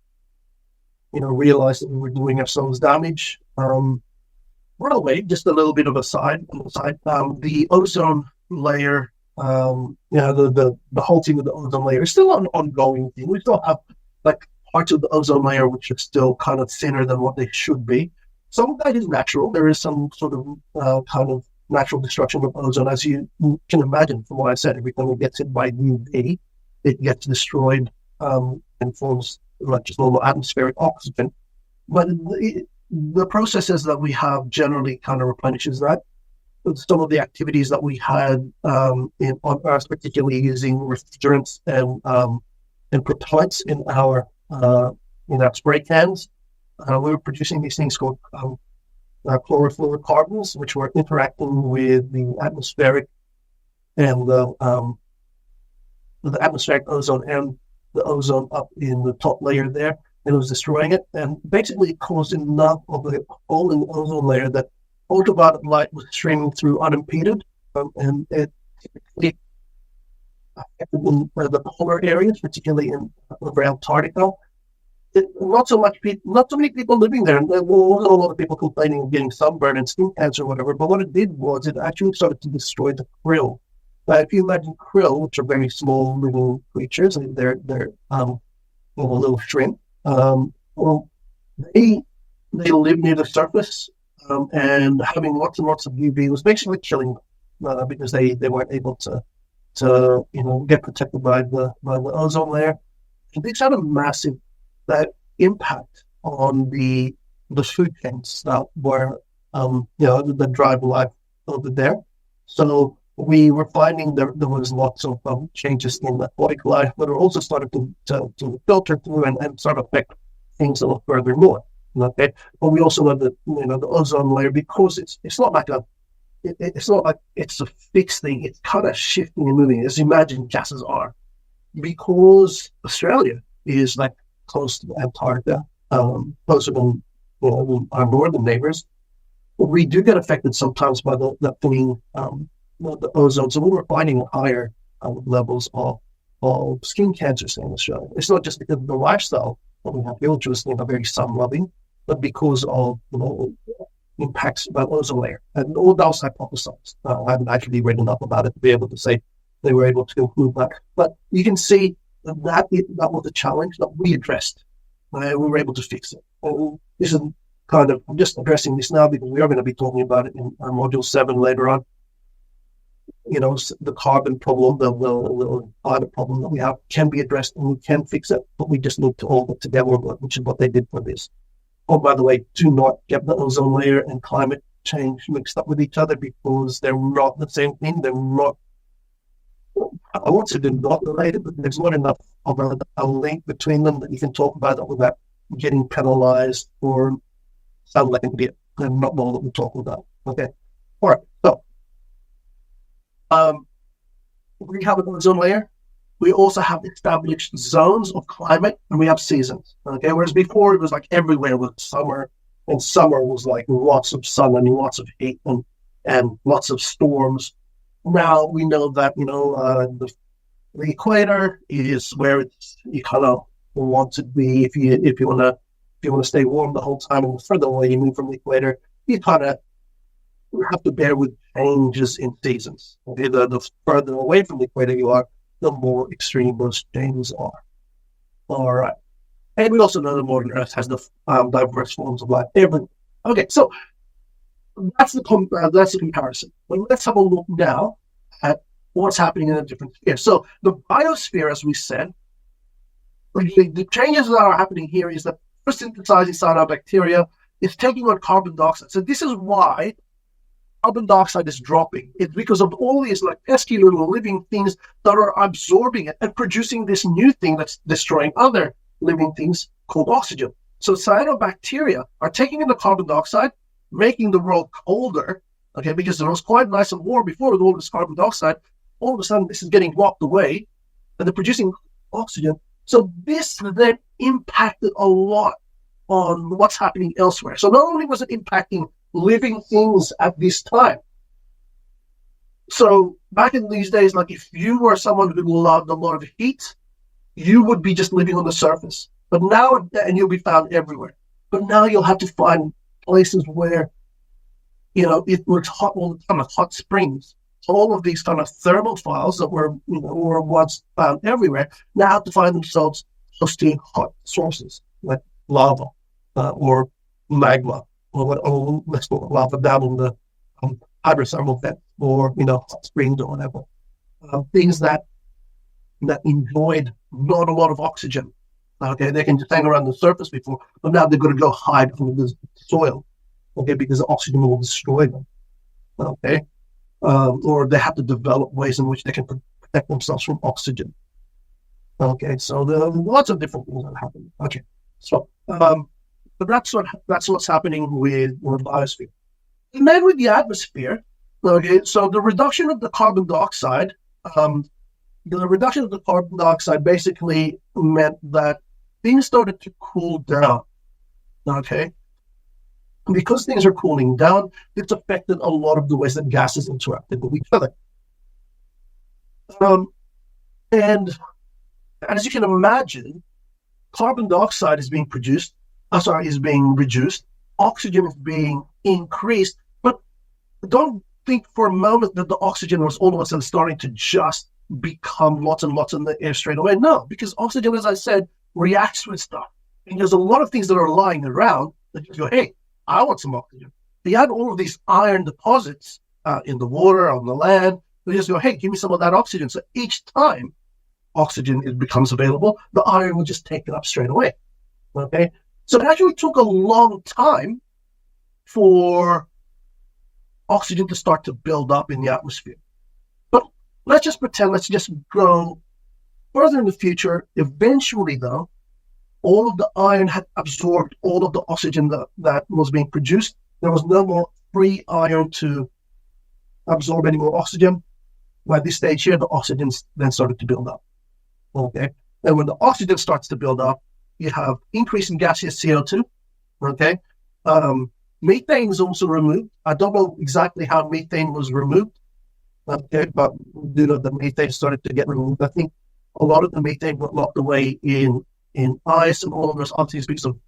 realized that we were doing ourselves damage. By the way, just a little bit of a side. The ozone layer, the halting of the ozone layer is still an ongoing thing. We still have like parts of the ozone layer which are still kind of thinner than what they should be. Some of that is natural. There is some sort of kind of natural destruction of ozone, as you can imagine from what I said. Every time it gets hit by UV, it gets destroyed and forms like just normal atmospheric oxygen. But the processes that we have generally kind of replenishes that. Some of the activities that we had on Earth, particularly using refrigerants and propellants in our spray cans, we were producing these things called chlorofluorocarbons, which were interacting with the atmospheric and the atmospheric ozone and the ozone up in the top layer there, and it was destroying it. And basically, it caused enough of a hole in the ozone layer that ultraviolet light was streaming through unimpeded, and it typically affected in the polar areas, particularly in over Antarctica. Not so much people, not so many people living there. And there wasn't a lot of people complaining of getting sunburn and skin cancer or whatever. But what it did was it actually started to destroy the krill. If you imagine krill, which are very small living creatures, and they're little shrimp. Well, they they live near the surface, and having lots and lots of UV was basically killing them because they weren't able to get protected by the ozone layer. And this had a massive impact on the food chains that were that drive life over there. So we were finding there was lots of changes in aquatic life, but it also started to filter through and sort of affect things a little further more. Okay, but we also know that the ozone layer, because it's not like it's not like it's a fixed thing. It's kind of shifting and moving, as you imagine gases are, because Australia is like close to Antarctica, closer than our northern neighbors. We do get affected sometimes by the thinning the ozone. So we were finding higher levels of skin cancers in Australia. It's not just because of the lifestyle that we have here, which was very sun loving, but because of impacts by ozone layer. And all those hypothesized. I haven't actually read enough about it to be able to say they were able to conclude that. But you can see that was a challenge that we addressed. We were able to fix it. This is kind of, I'm just addressing this now because we are going to be talking about it in our module 7 later on. The carbon problem, the climate problem that we have can be addressed and we can fix it, but we just need to all get together, which is what they did for this. Oh, by the way, do not get the ozone layer and climate change mixed up with each other because they're not the same thing. They're not, I won't say they're not related, but there's not enough of a link between them that you can talk about it without getting penalized or sound like an idiot and not know what we're talking about. Okay. All right. So, we have an ozone layer. We also have established zones of climate, and we have seasons. Okay, whereas before it was like everywhere was summer, and summer was like lots of sun and lots of heat and lots of storms. Now we know that the equator is where you kind of want to be if you want to stay warm the whole time. And the further away you move from the equator, you kind of have to bear with changes in seasons. Okay, the further away from the equator you are, the more extreme those changes are. All right. And we also know the modern Earth has the diverse forms of life everywhere. Okay, so that's the comparison. But let's have a look now at what's happening in a different sphere. So the biosphere, as we said, the changes that are happening here is that photosynthesizing cyanobacteria is taking on carbon dioxide. So this is why carbon dioxide is dropping. It's because of all these like pesky little living things that are absorbing it and producing this new thing that's destroying other living things called oxygen. So cyanobacteria are taking in the carbon dioxide, making the world colder, okay, because it was quite nice and warm before with all this carbon dioxide. All of a sudden, this is getting walked away, and they're producing oxygen. So this then impacted a lot on what's happening elsewhere. So not only was it impacting living things at this time. So back in these days, like if you were someone who loved a lot of heat, you would be just living on the surface. But now, and you'll be found everywhere. But now you'll have to find places where, it was hot all the time, like hot springs. So all of these kind of thermophiles that were once found everywhere now have to find themselves close to hot sources like lava or magma. Or let's go lava down in the hydrothermal vent, or hot springs or whatever. Things that enjoyed not a lot of oxygen. Okay, they can just hang around the surface before, but now they're going to go hide under the soil. Okay, because the oxygen will destroy them. Okay, or they have to develop ways in which they can protect themselves from oxygen. Okay, so there are lots of different things that happen. Okay, so. But that's what's happening with the biosphere. And then with the atmosphere, okay, so the reduction of the carbon dioxide, basically meant that things started to cool down, okay? And because things are cooling down, it's affected a lot of the ways that gases interacted with each other. And as you can imagine, carbon dioxide is being produced, is being reduced, oxygen is being increased, but don't think for a moment that the oxygen was all of a sudden starting to just become lots and lots in the air straight away. No, because oxygen, as I said, reacts with stuff. And there's a lot of things that are lying around that you go, hey, I want some oxygen. They had all of these iron deposits in the water, on the land. They just go, hey, give me some of that oxygen. So each time oxygen becomes available, the iron will just take it up straight away. Okay? So it actually took a long time for oxygen to start to build up in the atmosphere. But let's just pretend, let's just go further in the future. Eventually, though, all of the iron had absorbed all of the oxygen that was being produced. There was no more free iron to absorb any more oxygen. By this stage here, the oxygen then started to build up. Okay, and when the oxygen starts to build up, you have increase in gaseous CO2. Okay, methane is also removed. I don't know exactly how methane was removed. Okay, but the methane started to get removed. I think a lot of the methane got locked away in ice and all of those other things because of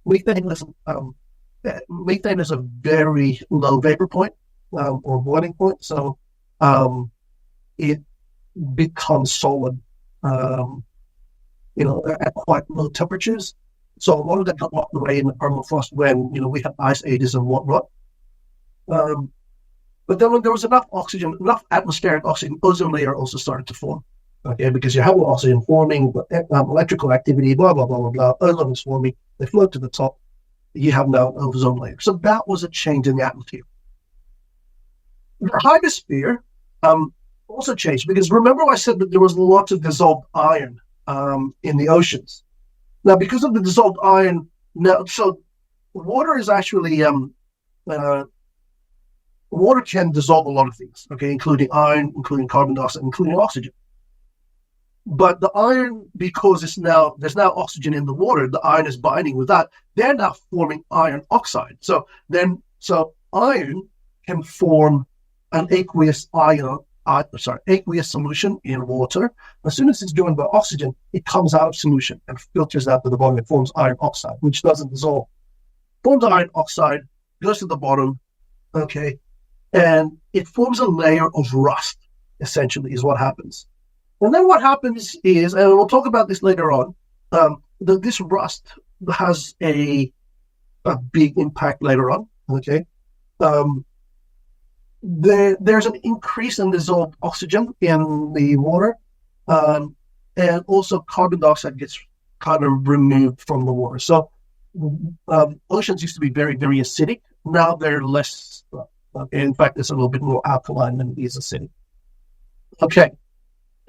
methane. Methane is a very low vapor point or boiling point, so it becomes solid, at quite low temperatures. So a lot of that got locked away in the permafrost when we had ice ages and whatnot. But then when there was enough oxygen, enough atmospheric oxygen, ozone layer also started to form. Okay, because you have oxygen forming, but electrical activity, blah blah blah blah blah, ozone is forming. They float to the top. You have now an ozone layer. So that was a change in the atmosphere. The hydrosphere also changed because remember I said that there was lots of dissolved iron in the oceans. Now, because of the dissolved iron, so water is actually water can dissolve a lot of things, okay, including iron, including carbon dioxide, including oxygen. But the iron, because there's now oxygen in the water, the iron is binding with that. They're now forming iron oxide. So iron can form an aqueous aqueous solution in water. As soon as it's joined by oxygen, it comes out of solution and filters out to the bottom. It forms iron oxide, which doesn't dissolve. Forms iron oxide, goes to the bottom, okay, and it forms a layer of rust, essentially, is what happens. And then what happens is, and we'll talk about this later on, this rust has a big impact later on, okay? There's an increase in dissolved oxygen in the water, and also carbon dioxide gets kind of removed from the water. So oceans used to be very, very acidic. Now they're less, in fact, it's a little bit more alkaline than it is acidic. Okay.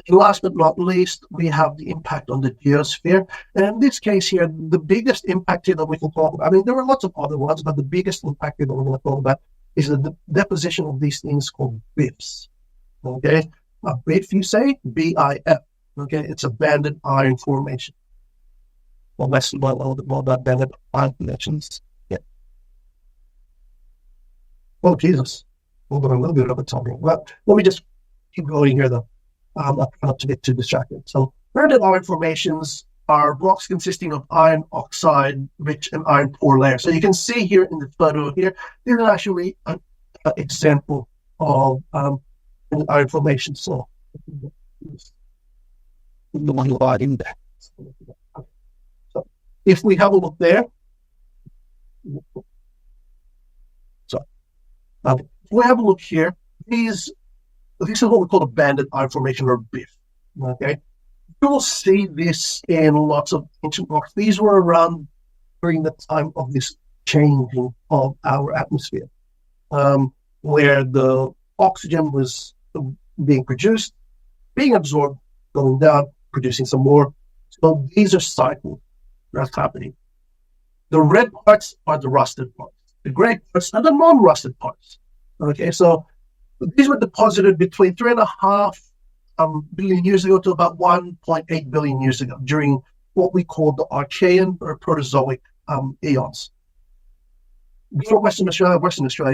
Last but not least, we have the impact on the geosphere. And in this case here, the biggest impact here that we can talk about, I mean, there are lots of other ones, but the biggest impact here that we're going to talk about is the deposition of these things called BIFs. Okay? A BIF, you say? B-I-F. Okay? It's a banded iron formation. Well, let's learn a little bit more about banded iron formations. Yeah. Oh, Jesus. We're going a little bit over talking. Well, let me just keep going here, though. Not to get too distracted. So banded iron formations are rocks consisting of iron oxide rich and iron poor layers. So you can see here in the photo here, there's actually an example of an iron formation. So the one you are in there. So if we have a look there, so if we have a look here, these is what we call a banded iron formation, or BIF. Okay, you will see this in lots of ancient rocks. These were around during the time of this changing of our atmosphere, where the oxygen was being produced, being absorbed, going down, producing some more. So these are cycles that's happening. The red parts are the rusted parts. The gray parts are the non-rusted parts. Okay, so these were deposited between 3.5 billion years ago to about 1.8 billion years ago during what we call the Archean or Proterozoic eons. For Western Australia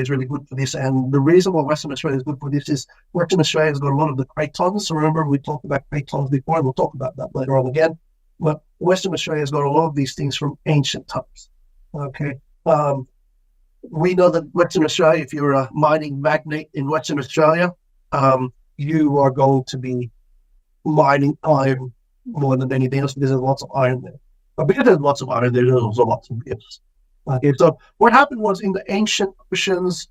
is really good for this. And the reason why Western Australia is good for this is Western Australia has got a lot of the cratons. So remember, we talked about cratons before, and we'll talk about that later on again. But Western Australia has got a lot of these things from ancient times. Okay. We know that Western Australia, if you're a mining magnate in Western Australia, you are going to be mining iron more than anything else because there's lots of iron there. But because there's lots of iron, there's also lots of gifts. Okay, so what happened was in the ancient oceans,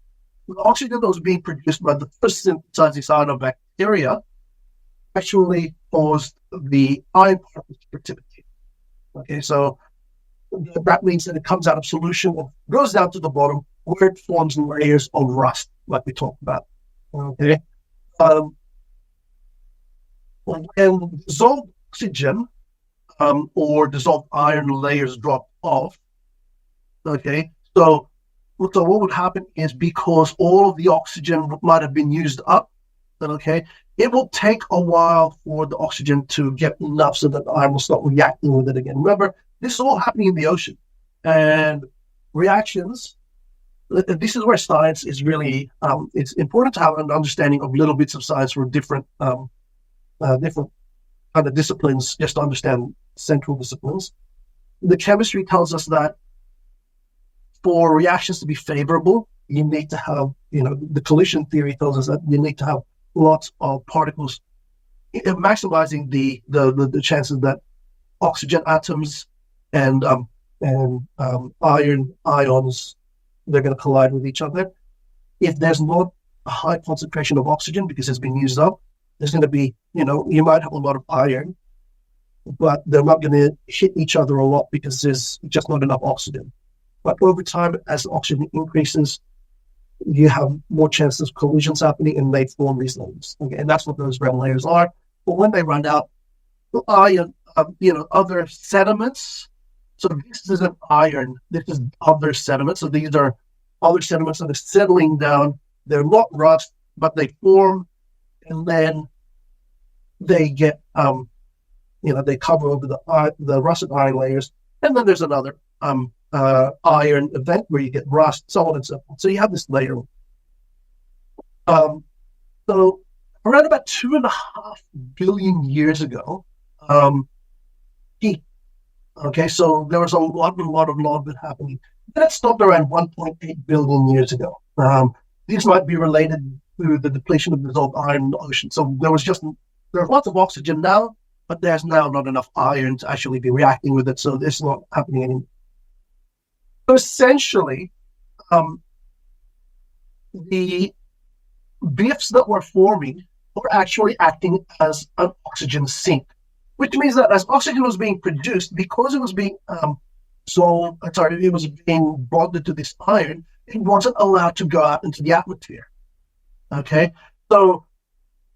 the oxygen that was being produced by the first synthesizing cyanobacteria actually caused the iron particles to precipitate. Okay, so that means that it comes out of solution and goes down to the bottom where it forms layers of rust, like we talked about. Okay. When dissolved oxygen or dissolved iron layers drop off, okay, so what would happen is because all of the oxygen might have been used up, okay, it will take a while for the oxygen to get enough so that the iron will start reacting with it again. Remember, this is all happening in the ocean. And reactions, this is where science is really, it's important to have an understanding of little bits of science for different different kind of disciplines, just to understand central disciplines. The chemistry tells us that for reactions to be favorable, you need to have, the collision theory tells us that you need to have lots of particles, maximizing the chances that oxygen atoms and iron ions, they're going to collide with each other. If there's not a high concentration of oxygen because it's been used up, there's going to be, you might have a lot of iron, but they're not going to hit each other a lot because there's just not enough oxygen. But over time, as oxygen increases, you have more chances of collisions happening and they form these layers. Okay, and that's what those red layers are. But when they run out, iron, other sediments. So this isn't iron. This is other sediments. So these are other sediments that are settling down. They're not rust, but they form, and then they get, they cover over the rusted iron layers. And then there's another iron event where you get rust, so on and so forth. So you have this layer. So around about 2.5 billion years ago, heat. Okay, so there was a lot of that happening. That stopped around 1.8 billion years ago. These might be related to the depletion of dissolved iron in the ocean. So there's lots of oxygen now, but there's now not enough iron to actually be reacting with it. So it's not happening anymore. So essentially, the BIFs that were forming were actually acting as an oxygen sink, which means that as oxygen was being produced, because it was being it was being bonded to this iron, it wasn't allowed to go out into the atmosphere. Okay, so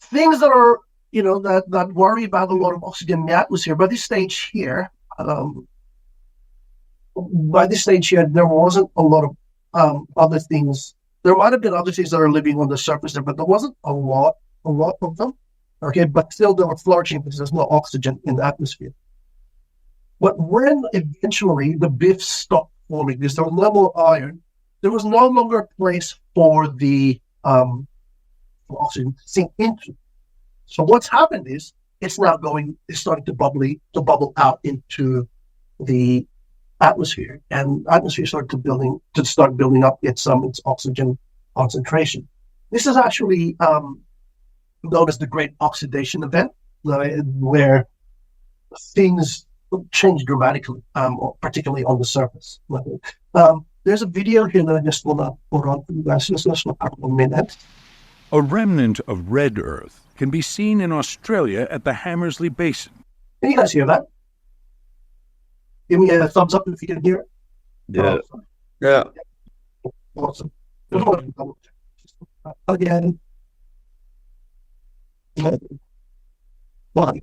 things that are that worry about a lot of oxygen in the atmosphere by this stage here. There wasn't a lot of other things. There might have been other things that are living on the surface there, but there wasn't a lot of them. Okay, but still they were flourishing because there's no oxygen in the atmosphere. But when eventually the BIFs stopped forming because there was no more iron, there was no longer a place for the oxygen to sink into. So what's happened is it's starting to bubble out into the atmosphere, and atmosphere started to building up its oxygen concentration. This is actually known as the Great Oxidation Event, where things change dramatically, particularly on the surface. There's a video here that I just want to put on for you guys. Just listen for a couple of minutes. A remnant of red earth can be seen in Australia at the Hamersley Basin. Can you guys hear that? Give me a thumbs up if you can hear it. Yeah. Yeah. Awesome. Again. One.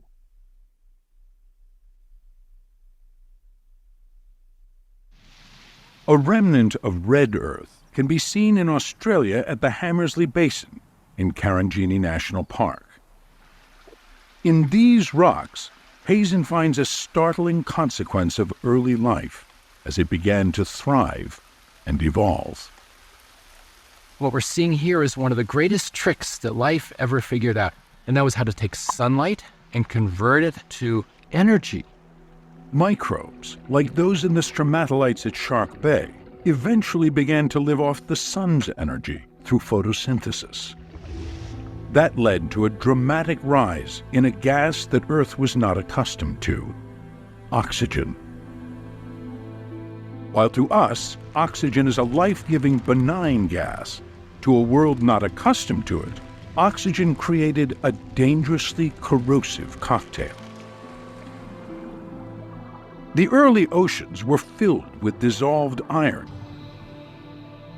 A remnant of red earth can be seen in Australia at the Hamersley Basin in Karanjini National Park. In these rocks, Hazen finds a startling consequence of early life as it began to thrive and evolve. What we're seeing here is one of the greatest tricks that life ever figured out, and that was how to take sunlight and convert it to energy. Microbes, like those in the stromatolites at Shark Bay, eventually began to live off the sun's energy through photosynthesis. That led to a dramatic rise in a gas that Earth was not accustomed to: oxygen. While to us, oxygen is a life-giving, benign gas, to a world not accustomed to it, oxygen created a dangerously corrosive cocktail. The early oceans were filled with dissolved iron.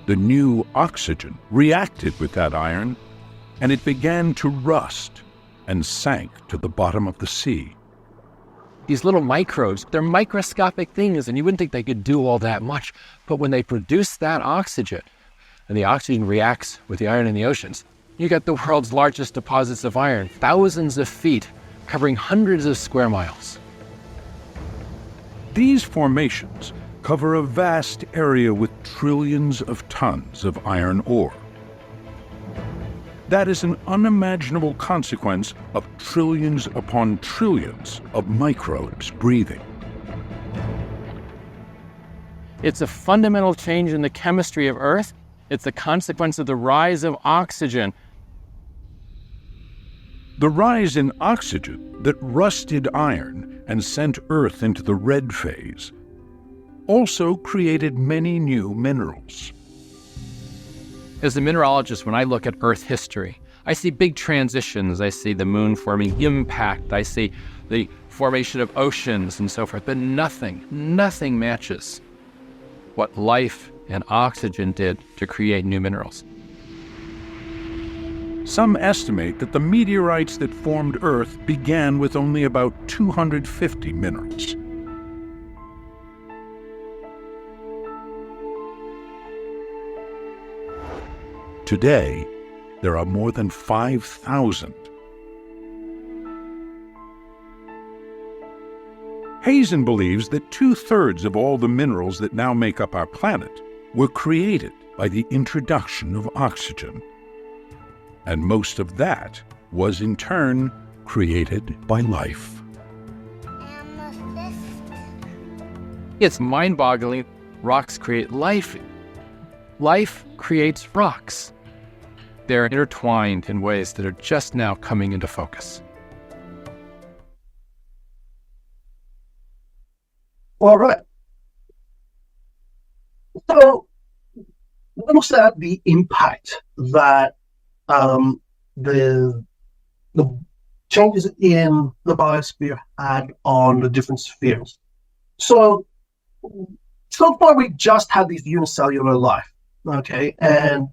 The new oxygen reacted with that iron, and it began to rust and sank to the bottom of the sea. These little microbes, they're microscopic things, and you wouldn't think they could do all that much. But when they produce that oxygen, and the oxygen reacts with the iron in the oceans, you get the world's largest deposits of iron, thousands of feet, covering hundreds of square miles. These formations cover a vast area with trillions of tons of iron ore. That is an unimaginable consequence of trillions upon trillions of microbes breathing. It's a fundamental change in the chemistry of Earth. It's the consequence of the rise of oxygen. The rise in oxygen that rusted iron and sent Earth into the red phase also created many new minerals. As a mineralogist, when I look at Earth history, I see big transitions. I see the moon forming impact. I see the formation of oceans and so forth. But nothing matches what life and oxygen did to create new minerals. Some estimate that the meteorites that formed Earth began with only about 250 minerals. Today, there are more than 5,000. Hazen believes that 2/3 of all the minerals that now make up our planet were created by the introduction of oxygen. And most of that was in turn created by life. It's mind-boggling. Rocks create life. Life creates rocks. They're intertwined in ways that are just now coming into focus. All right. So, let's look at the impact that the changes in the biosphere had on the different spheres. So far we just had these unicellular life, okay? And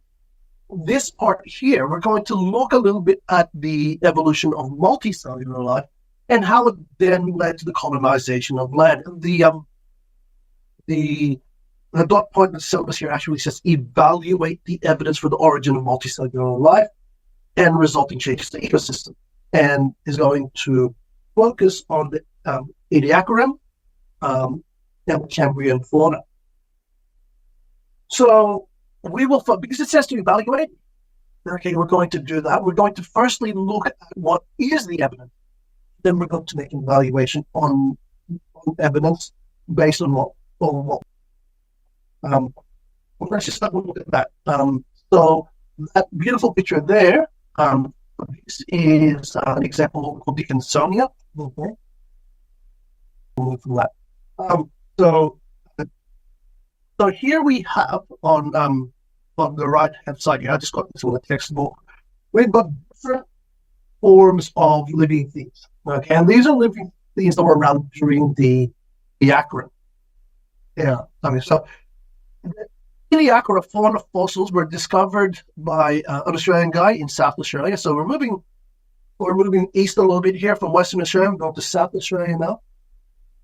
this part here, we're going to look a little bit at the evolution of multicellular life and how it then led to the colonization of land. The dot point in the syllabus here actually says evaluate the evidence for the origin of multicellular life and resulting changes to ecosystem, and is going to focus on the Ediacaran and Cambrian fauna. So we will, because it says to evaluate, okay, we're going to do that. We're going to firstly look at what is the evidence. Then we're going to make an evaluation on evidence based on what. Let's just have a look at that. So that beautiful picture there, this is an example of what we call Dickinsonia. Okay. From that. So here we have on the right hand side here, I just got this from the textbook. We've got different forms of living things. Okay, and these are living things that were around during the Ediacaran. Yeah, I mean, so the Ediacara fauna fossils were discovered by an Australian guy in South Australia. So we're moving east a little bit here from Western Australia, we're going to South Australia now.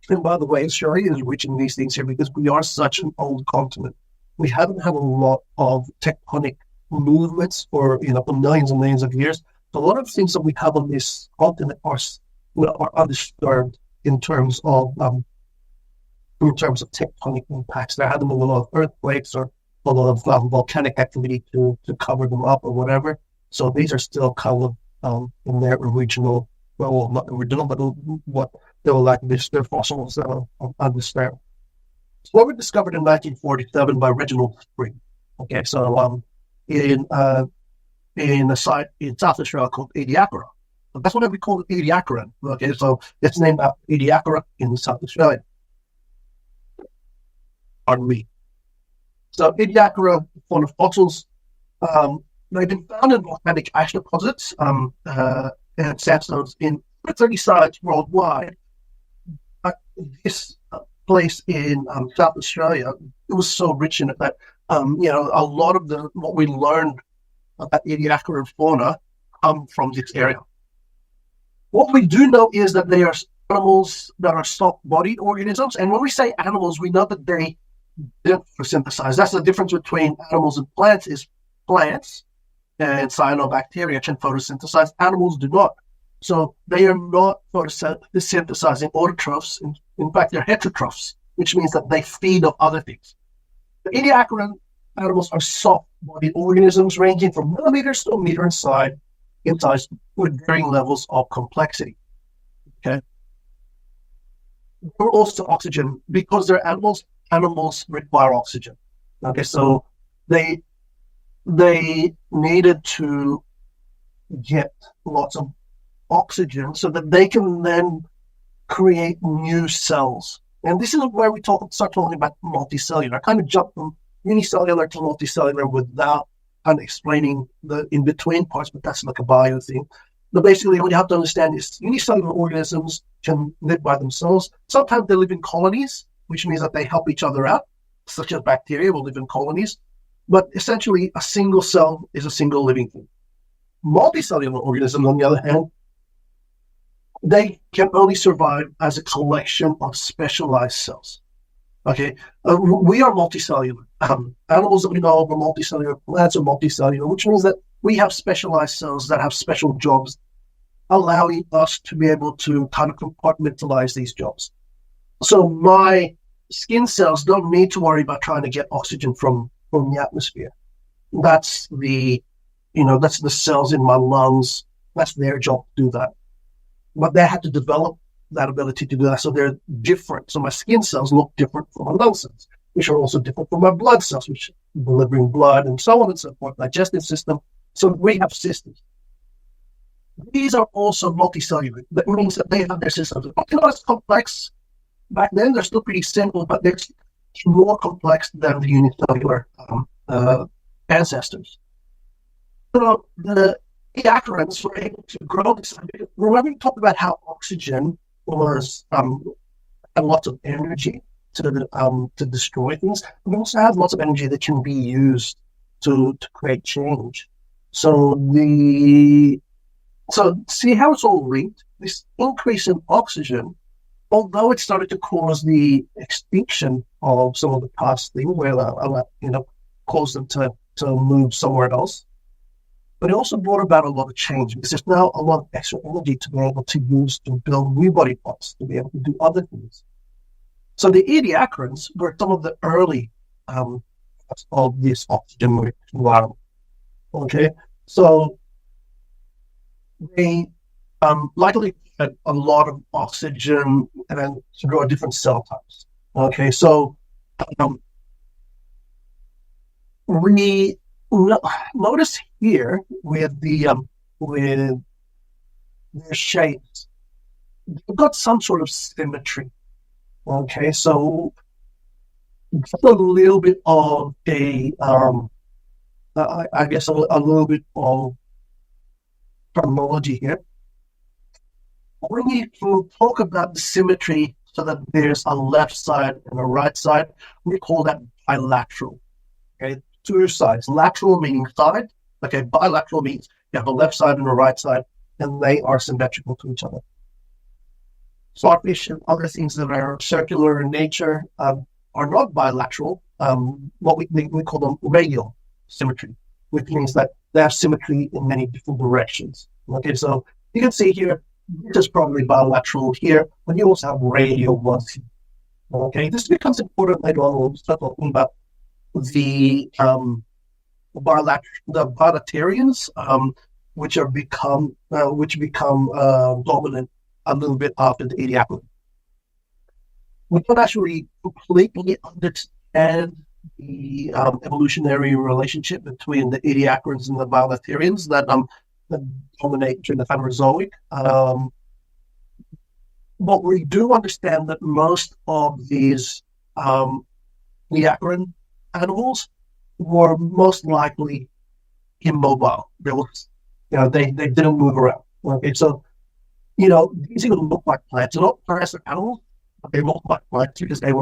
And by the way, Australia is rich in these things here because we are such an old continent. We haven't had a lot of tectonic movements for millions and millions of years. So a lot of things that we have on this continent are undisturbed in terms of tectonic impacts. There haven't been a lot of earthquakes or a lot of volcanic activity to cover them up or whatever. So these are still kind of in their original, well, not original, but what they were like, their fossils on this there. So what were discovered in 1947 by Reginald Spring. Okay, so in a site in South Australia called Ediacara. So that's what we call Ediacaran. Okay, so it's named after Ediacara in South Australia. Pardon me. So Ediacara fauna fossils, they've been found in volcanic ash deposits and sandstones in 30 sites worldwide. This place in South Australia, it was so rich in it that a lot of what we learned about Ediacara fauna come from this area. What we do know is that they are animals that are soft-bodied organisms, and when we say animals, we know that they didn't photosynthesize. That's the difference between animals and plants. Is plants and cyanobacteria can photosynthesize. Animals do not. So they are not photosynthesizing autotrophs. In fact, they're heterotrophs, which means that they feed on other things. The Ediacaran animals are soft-bodied organisms ranging from millimeters to a meter in size with varying levels of complexity. Okay. They're also oxygen because they're animals. Animals require oxygen. Okay, so they needed to get lots of oxygen so that they can then create new cells. And this is where we start talking about multicellular. I kind of jumped from unicellular to multicellular without kind of explaining the in-between parts, but that's like a bio thing. But basically, what you have to understand is unicellular organisms can live by themselves. Sometimes they live in colonies, which means that they help each other out, such as bacteria will live in colonies. But essentially, a single cell is a single living thing. Multicellular organisms, on the other hand, they can only survive as a collection of specialized cells. Okay, we are multicellular. Animals that we know are multicellular, plants are multicellular, which means that we have specialized cells that have special jobs, allowing us to be able to kind of compartmentalize these jobs. So my skin cells don't need to worry about trying to get oxygen from the atmosphere. That's the cells in my lungs. That's their job to do that. But they had to develop that ability to do that, so they're different. So my skin cells look different from my lung cells, which are also different from my blood cells, which are delivering blood and so on and so forth, digestive system. So we have systems. These are also multicellular. That means that they have their systems. Not as complex. Back then, they're still pretty simple, but they're more complex than the unicellular ancestors. So the Ediacarans were able to grow this. Remember, we talked about how oxygen was had lots of energy to destroy things. We also have lots of energy that can be used to create change. So see how it's all linked. This increase in oxygen, although it started to cause the extinction of some of the past things, where caused them to move somewhere else, but it also brought about a lot of change because there's now a lot of extra energy to be able to use to build new body parts, to be able to do other things. So the Ediacarans were some of the early of this oxygen environment. Okay, so they likely had a lot of oxygen and then to grow different cell types. Okay, so we notice here with their shapes, they've got some sort of symmetry. Okay, so just a little bit of I guess a little bit of terminology here. When you talk about the symmetry, so that there's a left side and a right side, we call that bilateral. Okay, two sides. Lateral meaning side. Okay, bilateral means you have a left side and a right side, and they are symmetrical to each other. Swordfish and other things that are circular in nature are not bilateral. What we call them radial symmetry, which means that they have symmetry in many different directions. Okay, so you can see here, this is probably bilateral here, but you also have radial ones here. Okay, this becomes important later on when we start talking about the the bilaterians, which become dominant a little bit after the Ediacaran. We don't actually completely understand the evolutionary relationship between the Ediacarans and the bilaterians that dominate during the Phanerozoic. But we do understand that most of these Ediacaran animals were most likely immobile. They didn't move around. Okay, so these even look like plants. They're not plants or animals, but they look like plants because they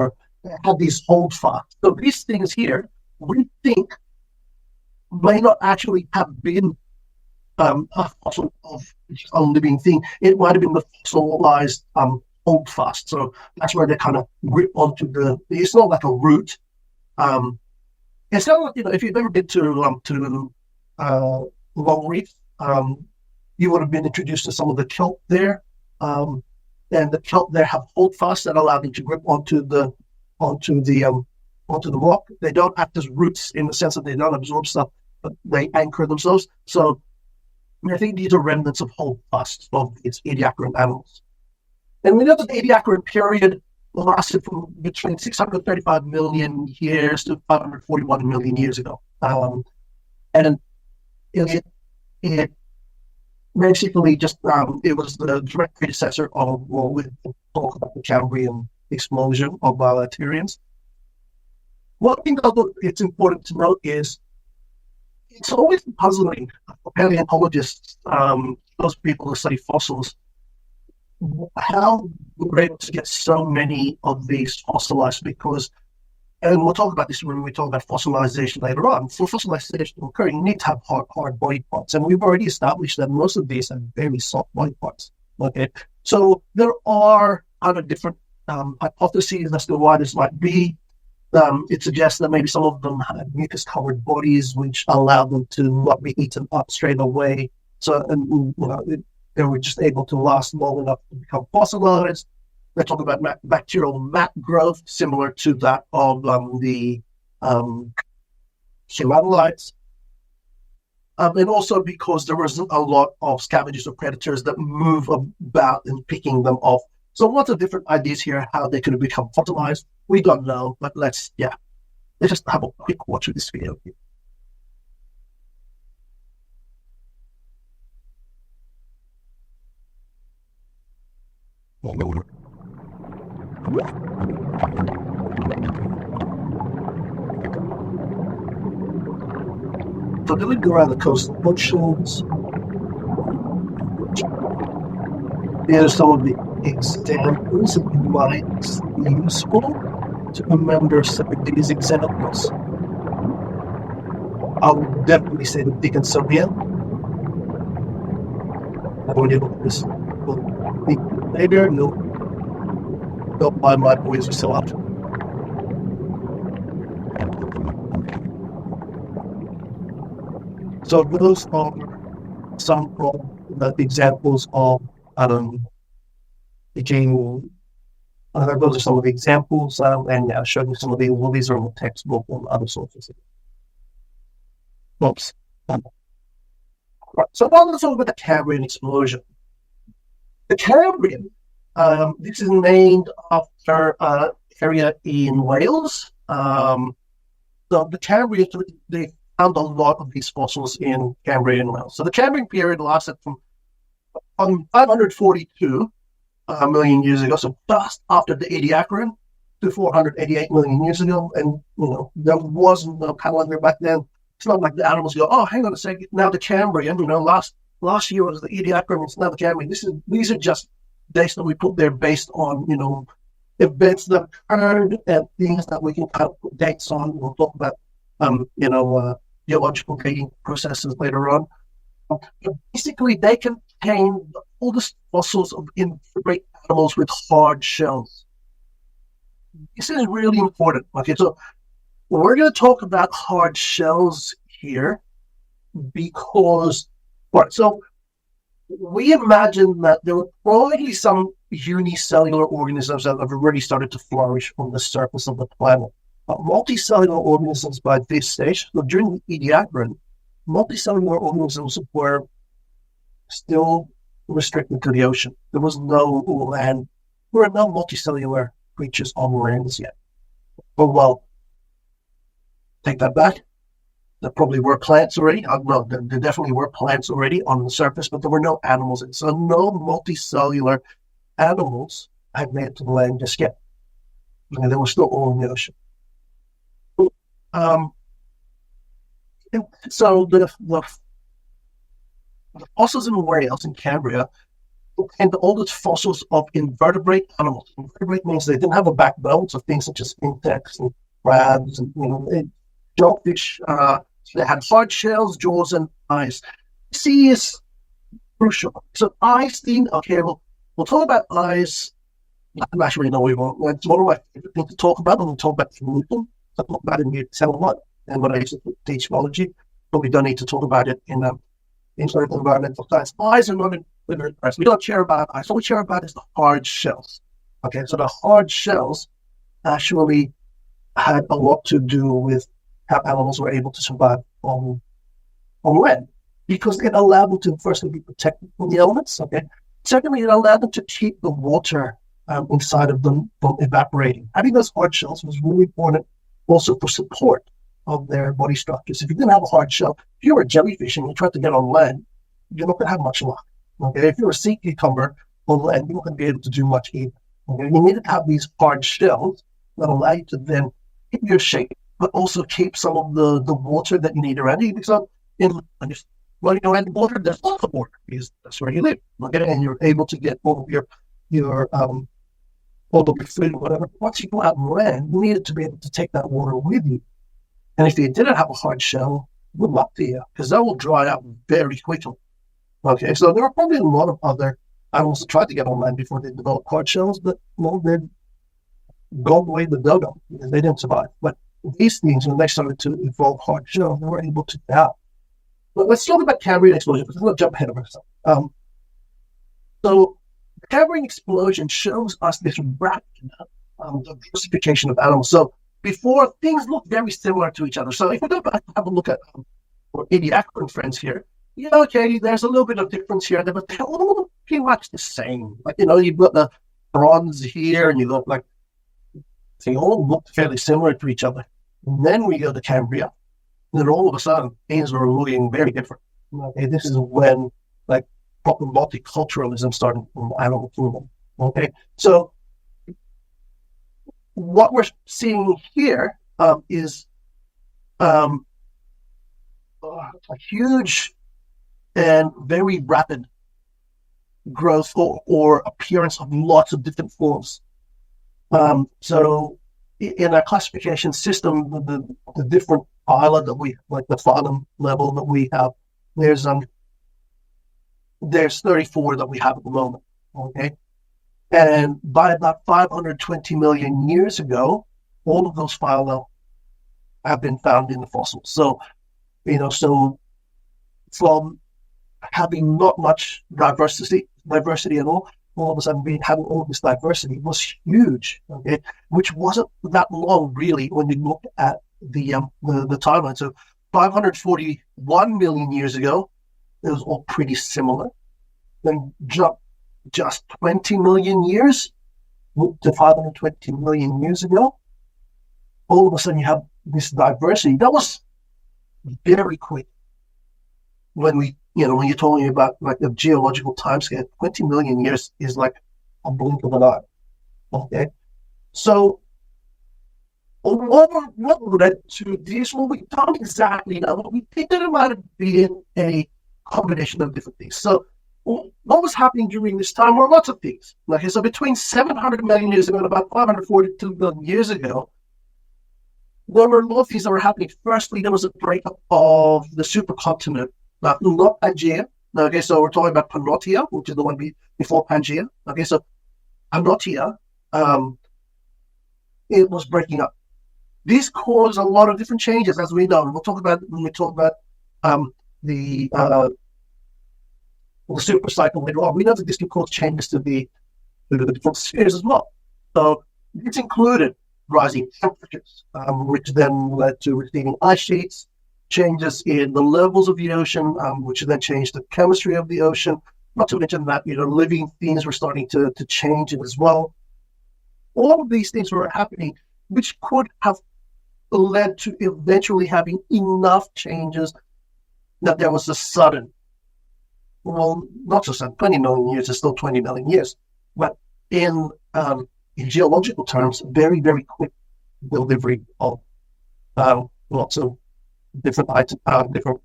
had these hold fast. So these things here, we think, may not actually have been a fossil of a living thing. It might have been the fossilized hold fast. So that's where they kind of grip onto it's not like a root. It's not like, if you've ever been to Long Reef, you would have been introduced to some of the kelp there. And the kelp there have hold fast that allow them to grip onto the rock. They don't act as roots in the sense that they don't absorb stuff, but they anchor themselves. So I think these are remnants of hold fast of these Ediacaran animals. And we know that the Ediacaran period lasted from between 635 million years to 541 million years ago. And it basically just, it was the direct predecessor of what we talk about the Cambrian explosion of bilaterians. One thing that it's important to note is it's always puzzling for paleontologists, those people who study fossils, how we're able to get so many of these fossilized, because, and we'll talk about this when we talk about fossilization later on. For fossilization to occur, you need to have hard body parts, and we've already established that most of these have very soft body parts. Okay, so there are other different hypotheses as to why this might be. It suggests that maybe some of them had mucus-covered bodies, which allowed them to not be eaten up straight away. So, they were just able to last long enough to become fossilized. They talk about bacterial mat growth, similar to that of the ceratolites. And also because there wasn't a lot of scavengers or predators that move about and picking them off. So lots of different ideas here how they could have become fossilized. We don't know, but let's just have a quick watch of this video here. So then we go around the coastal mudsheds. Here are some of the examples that might be useful to remember some of these examples. I would definitely say the Dickinsonian. I will look at this later. No, my boys are still out. So those are some of the examples of those are some of the examples, and I'll show you some of the these are in the textbook and other sources. Oops. Right. So now let's talk about the Cambrian explosion. The Cambrian, this is named after an area in Wales. So the Cambrian, they found a lot of these fossils in Cambrian Wales. So the Cambrian period lasted from 542 million years ago, so just after the Ediacaran, to 488 million years ago. And there wasn't no calendar back then. It's not like the animals go, oh, hang on a second, now the Cambrian, last year was the Ediacaran, it's now the Cambrian. These are just dates that we put there based on events that occurred and things that we can kind of put dates on. We'll talk about geological dating processes later on. But basically, they contain the oldest fossils of invertebrate animals with hard shells. This is really important. Okay, so we're going to talk about hard shells here because, so we imagine that there were probably some unicellular organisms that have already started to flourish on the surface of the planet. Multicellular organisms by this stage, so during the Ediacaran, multicellular organisms were still restricted to the ocean. There was no land. There were no multicellular creatures on land as yet. But well, take that back. There probably were plants already. No, there definitely were plants already on the surface, but there were no animals. So no multicellular animals had made it to the land just yet. And they were still all in the ocean. So the fossils in whales in Cambria and the oldest fossils of invertebrate animals. Invertebrate means they didn't have a backbone, so things such as insects and crabs and jellyfish. So they had hard shells, jaws, and eyes. C is crucial. So eyes, okay, we'll talk about eyes. Actually, no, we won't. It's one of my favorite things to talk about when we talk about evolution. I talk about it in year 7 a lot. And when I used to teach biology, but we don't need to talk about it in environmental science. Eyes are not in we don't care about eyes. All we care about is the hard shells. Okay, so the hard shells actually had a lot to do with how animals were able to survive on land, because it allowed them to firstly be protected from the elements. Okay, secondly, it allowed them to keep the water inside of them from evaporating. Having those hard shells was really important also for support of their body structures. If you didn't have a hard shell, if you were a jellyfish and you tried to get on land, you're not going to have much luck. Okay, if you're a sea cucumber on land, you're not going to be able to do much either. Okay, you needed to have these hard shells that allow you to then keep your shape, but also keep some of the water that you need around you. Because running around the water, there's lots of water because that's where you live. Okay, and you're able to get all of your all of your food or whatever. Once you go out and land, you needed to be able to take that water with you. And if you didn't have a hard shell, good luck to you, because that will dry out very quickly. Okay, so there were probably a lot of other animals that tried to get on land before they developed hard shells, but they'd go away the dodo because they didn't survive. But these things, when they started to evolve hard shells, they were able to get out. But let's talk about Cambrian explosion, because we'll jump ahead of ourselves. So the Cambrian explosion shows us this rapid diversification of animals. So before, things look very similar to each other. So if we go back and have a look at our Ediacaran friends here, okay, there's a little bit of difference here, but they're all pretty much the same. Like, you've got the bronze here, and you look like they all look fairly similar to each other. And then we go to Cambria, and then all of a sudden, things are looking very different. Okay, this is when proper multiculturalism started from animal kingdom. Okay, so what we're seeing here is a huge and very rapid growth or appearance of lots of different forms. So in our classification system, the different phyla that we, like the phylum level that we have, there's 34 that we have at the moment. Okay. And by about 520 million years ago, all of those phyla have been found in the fossils. So, so from having not much diversity at all of a sudden having all this diversity was huge. Okay, which wasn't that long really when you look at the timeline. So 541 million years ago, it was all pretty similar. Then just 20 million years to 520 million years ago, all of a sudden you have this diversity. That was very quick. When you're talking about like the geological timescale, 20 million years is like a blink of an eye. Okay, so what led to this? Well, we don't exactly know, but we think that it might have been a combination of different things. So what was happening during this time were lots of things. Okay, so between 700 million years ago and about 542 million years ago, there were a lot of things that were happening. Firstly, there was a breakup of the supercontinent, not Pangaea. Okay, so we're talking about Pangaea, which is the one before Pangaea. Okay, so Pangaea, it was breaking up. This caused a lot of different changes, as we know. We'll talk about when we talk about the super cycle later on. We know that this can cause changes to the different spheres as well. So it's included rising temperatures, which then led to receding ice sheets, changes in the levels of the ocean, which then changed the chemistry of the ocean. Not to mention that, living things were starting to change as well. All of these things were happening, which could have led to eventually having enough changes that there was a sudden, well, not just 20 million years, it's still 20 million years, but in geological terms, very, very quick delivery of lots of different items, different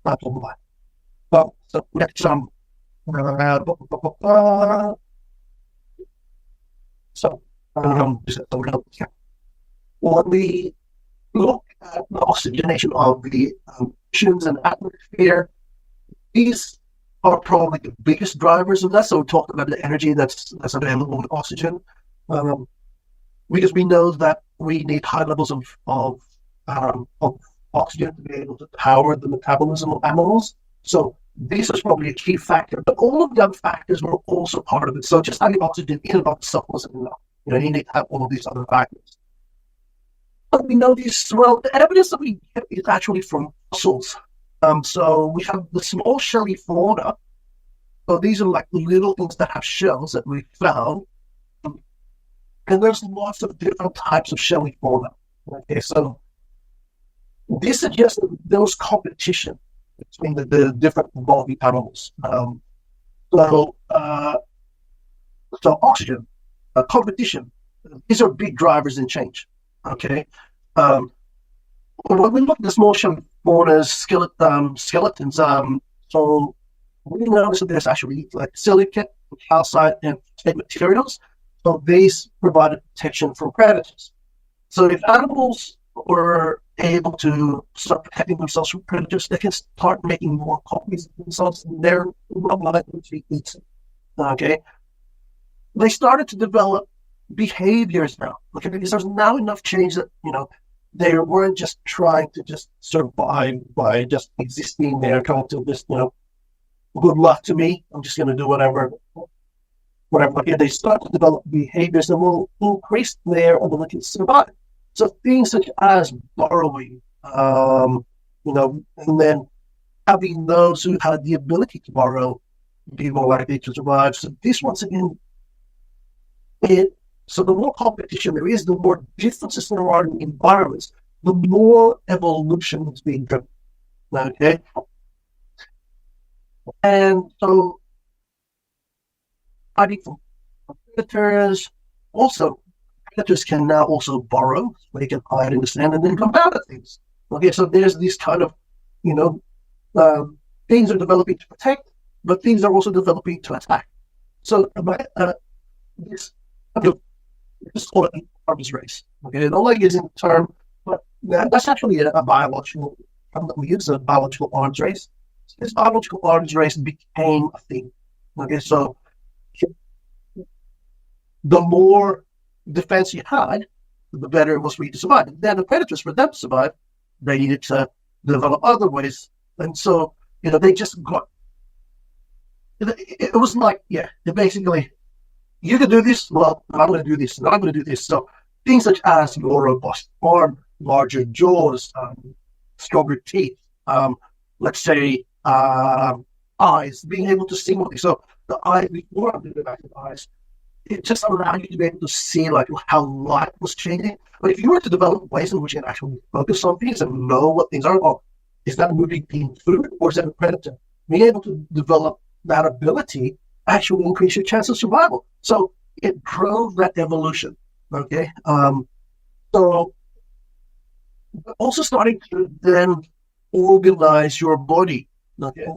types of life. Well, so next, when we look at the oxygenation of the oceans and atmosphere, these are probably the biggest drivers of that. So we talked about the energy that's available with oxygen, because we know that we need high levels of oxygen to be able to power the metabolism of animals. So this is probably a key factor, but all of the other factors were also part of it. So just having oxygen in and of itself wasn't enough. You need to have all of these other factors. But we know these, well, the evidence that we get is actually from fossils. So we have the small shelly fauna. So these are like little things that have shells that we found. And there's lots of different types of shelly fauna. Okay, so this suggests that there was competition between the different evolving animals. So oxygen, competition, these are big drivers in change. Okay, when we look at the small shelly fauna's skeletons, so we notice that there's actually like silicate, calcite, and materials. So these provided protection from predators. So if animals were able to start protecting themselves from predators, they can start making more copies of themselves, and they're not likely to be eaten. Okay, they started to develop behaviors now. Okay, because there's now enough change that they weren't just trying to just survive by just existing there, coming to this, good luck to me. I'm just going to do whatever. Okay, they start to develop behaviors that will increase their ability to survive. So things such as burrowing, and then having those who had the ability to burrow be more likely to survive. So this, once again, so the more competition there is, the more differences there are in environments, the more evolution is being driven. Okay? And so, hiding from predators, also, predators can now also burrow, so they can hide in the sand and then come out of things. Okay, so there's this kind of, things are developing to protect, but things are also developing to attack. So, this, just call it an arms race. Okay, I don't like using the term, but that's actually a biological term that we use, a biological arms race. This biological arms race became a thing. Okay, so the more defense you had, the better it was for you to survive. And then the predators, for them to survive, they needed to develop other ways. And so, they just got, it was like, they basically, you can do this, well, I'm going to do this, and I'm going to do this. So things such as more robust arm, larger jaws, stronger teeth, let's say eyes, being able to see more. So the eye, before I'm doing back to the eyes, it just allowed you to be able to see like how light was changing. But if you were to develop ways in which you can actually focus on things and know what things are, well, is that moving being food or is that a predator? Being able to develop that ability actually increase your chance of survival. So it drove that evolution. Okay. So also starting to then organize your body. Okay.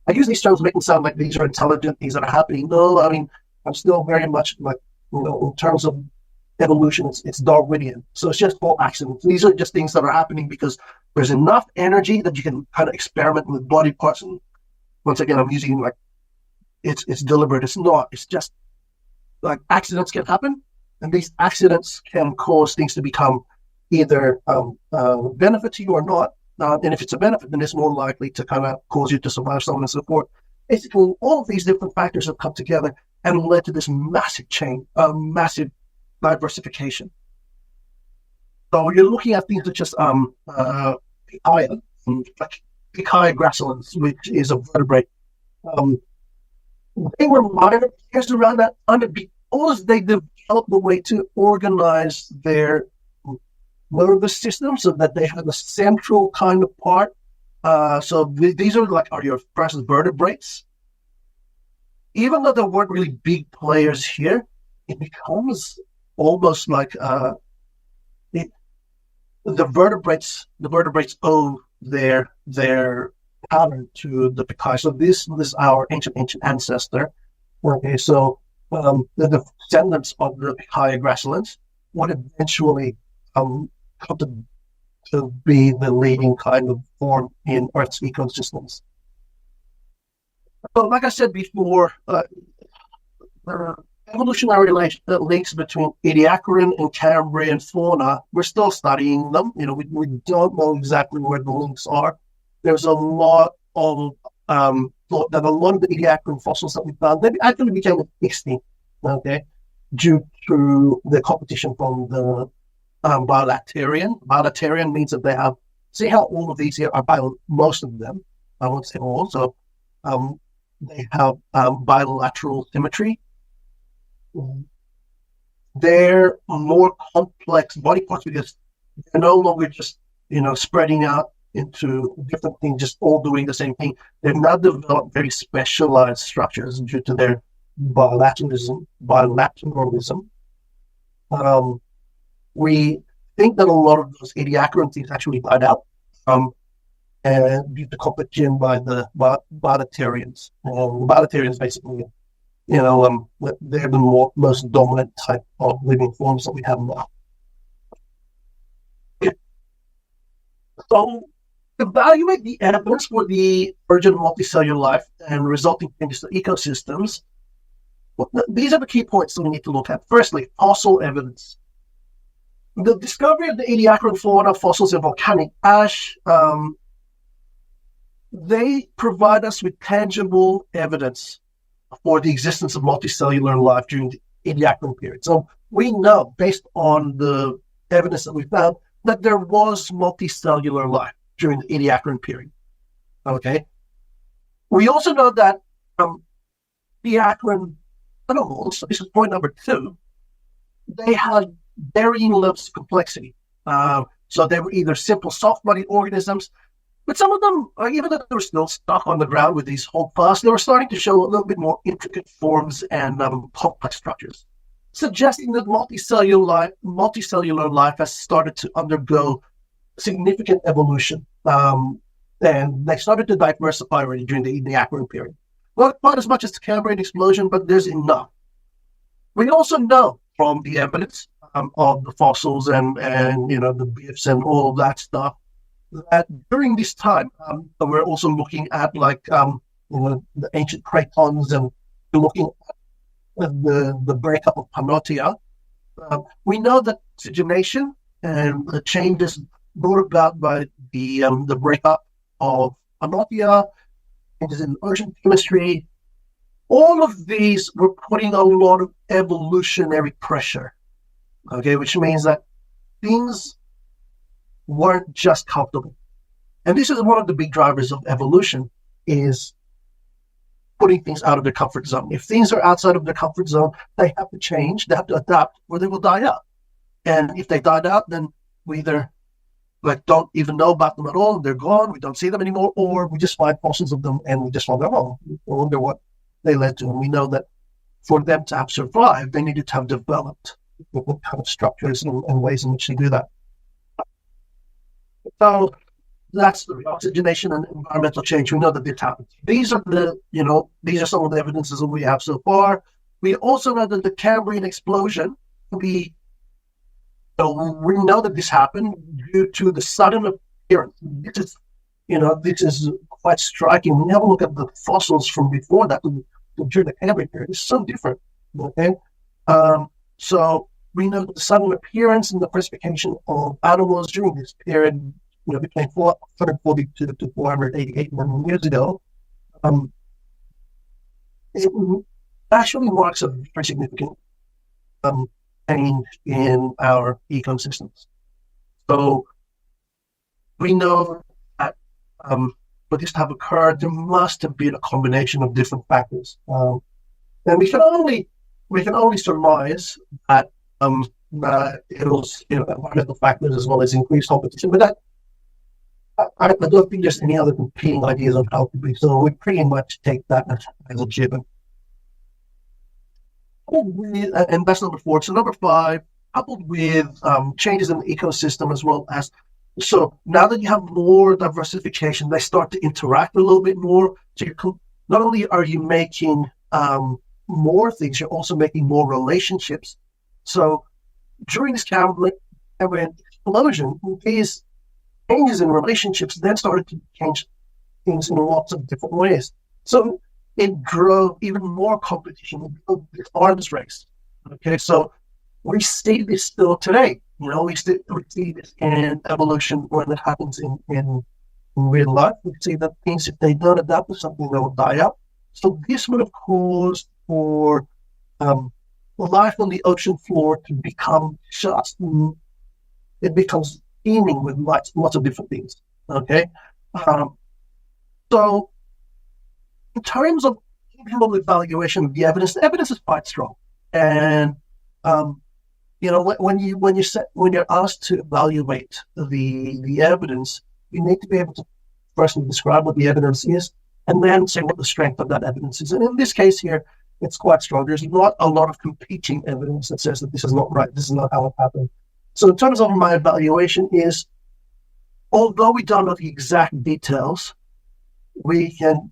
I use these terms to make them sound like these are intelligent things that are happening. No, I mean, I'm still very much like, in terms of evolution, it's Darwinian. So it's just all accidents. These are just things that are happening because there's enough energy that you can kind of experiment with body parts. And once again, I'm using like, it's deliberate. It's not. It's just like accidents can happen, and these accidents can cause things to become either benefit to you or not. And if it's a benefit, then it's more likely to kind of cause you to survive, so on and so forth. Basically, all of these different factors have come together and led to this massive change, massive diversification. So you're looking at things such as Picaya, like Picaya gracilans, which is a vertebrate. Um, they were minor players around that time, but because they developed a way to organize their nervous system so that they had a central kind of part. These are like are your first vertebrates. Even though there weren't really big players here, it becomes almost like it, the vertebrates owe their pattern to the Picaya. So this is our ancient ancestor. Okay, so the descendants of the Picaya gracilans would eventually come to be the leading kind of form in Earth's ecosystems. So, like I said before, the evolutionary links between Ediacaran and Cambrian fauna, we're still studying them. We don't know exactly where the links are. There's a lot of that a lot of the Ediacaran fossils that we found, they actually became extinct, okay, due to the competition from the bilaterian. Bilaterian means that they have, see how all of these here are most of them, I won't say all, so they have bilateral symmetry. They're more complex body parts because they're no longer just, spreading out into different things, just all doing the same thing. They've now developed very specialized structures due to their bilateralism. We think that a lot of those Ediacaran things actually died out, and due to competition by the bilaterians. The bilaterians basically, they're the most dominant type of living forms that we have now. So, evaluate the evidence for the origin of multicellular life and resulting changes to ecosystems. These are the key points that we need to look at. Firstly, fossil evidence. The discovery of the Ediacaran fauna fossils in volcanic ash, they provide us with tangible evidence for the existence of multicellular life during the Ediacaran period. So we know, based on the evidence that we found, that there was multicellular life during the Ediacaran period. Okay. We also know that Ediacaran animals, this is point number 2, they had varying levels of complexity. So they were either simple soft-bodied organisms, but some of them, even though they were still stuck on the ground with these holdfasts, they were starting to show a little bit more intricate forms and complex structures, suggesting that multicellular life has started to undergo significant evolution. And they started to diversify already during the Ediacaran period. Not quite as much as the Cambrian explosion, but there's enough. We also know from the evidence of the fossils and the BIFs and all of that stuff, that during this time, we're also looking at the ancient cratons and looking at the breakup of Panotia. We know that oxygenation and the changes brought about by the breakup of Panotia, changes in ocean chemistry, all of these were putting a lot of evolutionary pressure, okay, which means that things weren't just comfortable. And this is one of the big drivers of evolution, is putting things out of their comfort zone. If things are outside of their comfort zone, they have to change, they have to adapt, or they will die out. And if they died out, then we either don't even know about them at all, they're gone, we don't see them anymore, or we just find fossils of them and we just wonder, wonder what they led to. And we know that for them to have survived, they needed to have developed what kind of structures and ways in which they do that. So that's the oxygenation and environmental change. We know that this happens. These are these are some of the evidences that we have so far. We also know that the Cambrian explosion, we know that this happened due to the sudden appearance. This is quite striking. When you have a look at the fossils from before that, during the Cambrian period, it's so different. Okay, so we know that the sudden appearance and the diversification of animals during this period, between 442 to 488 million years ago, it actually marks a very significant change in our ecosystems. So we know that for this to have occurred, there must have been a combination of different factors, and we can only surmise that it was environmental factors as well as increased competition. But that I don't think there's any other competing ideas on how to be. So we pretty much take that as a given. And that's number 4. So number 5, coupled with changes in the ecosystem as well as, so now that you have more diversification, they start to interact a little bit more. So not only are you making more things, you're also making more relationships. So during this Cambrian explosion, these changes in relationships then started to change things in lots of different ways. So it drove even more competition. It drove this arms race. Okay, so we see this still today. We see this in evolution when it happens in real life. We see that things, if they don't adapt to something, they will die out. So this would have caused for life on the ocean floor to become it becomes teeming with lots of different things. Okay, so in terms of evaluation of the evidence is quite strong, and when you're asked to evaluate the evidence, you need to be able to firstly describe what the evidence is, and then say what the strength of that evidence is. And in this case here, it's quite strong. There's not a lot of competing evidence that says that this is not right, this is not how it happened. So in terms of my evaluation is, although we don't know the exact details, we can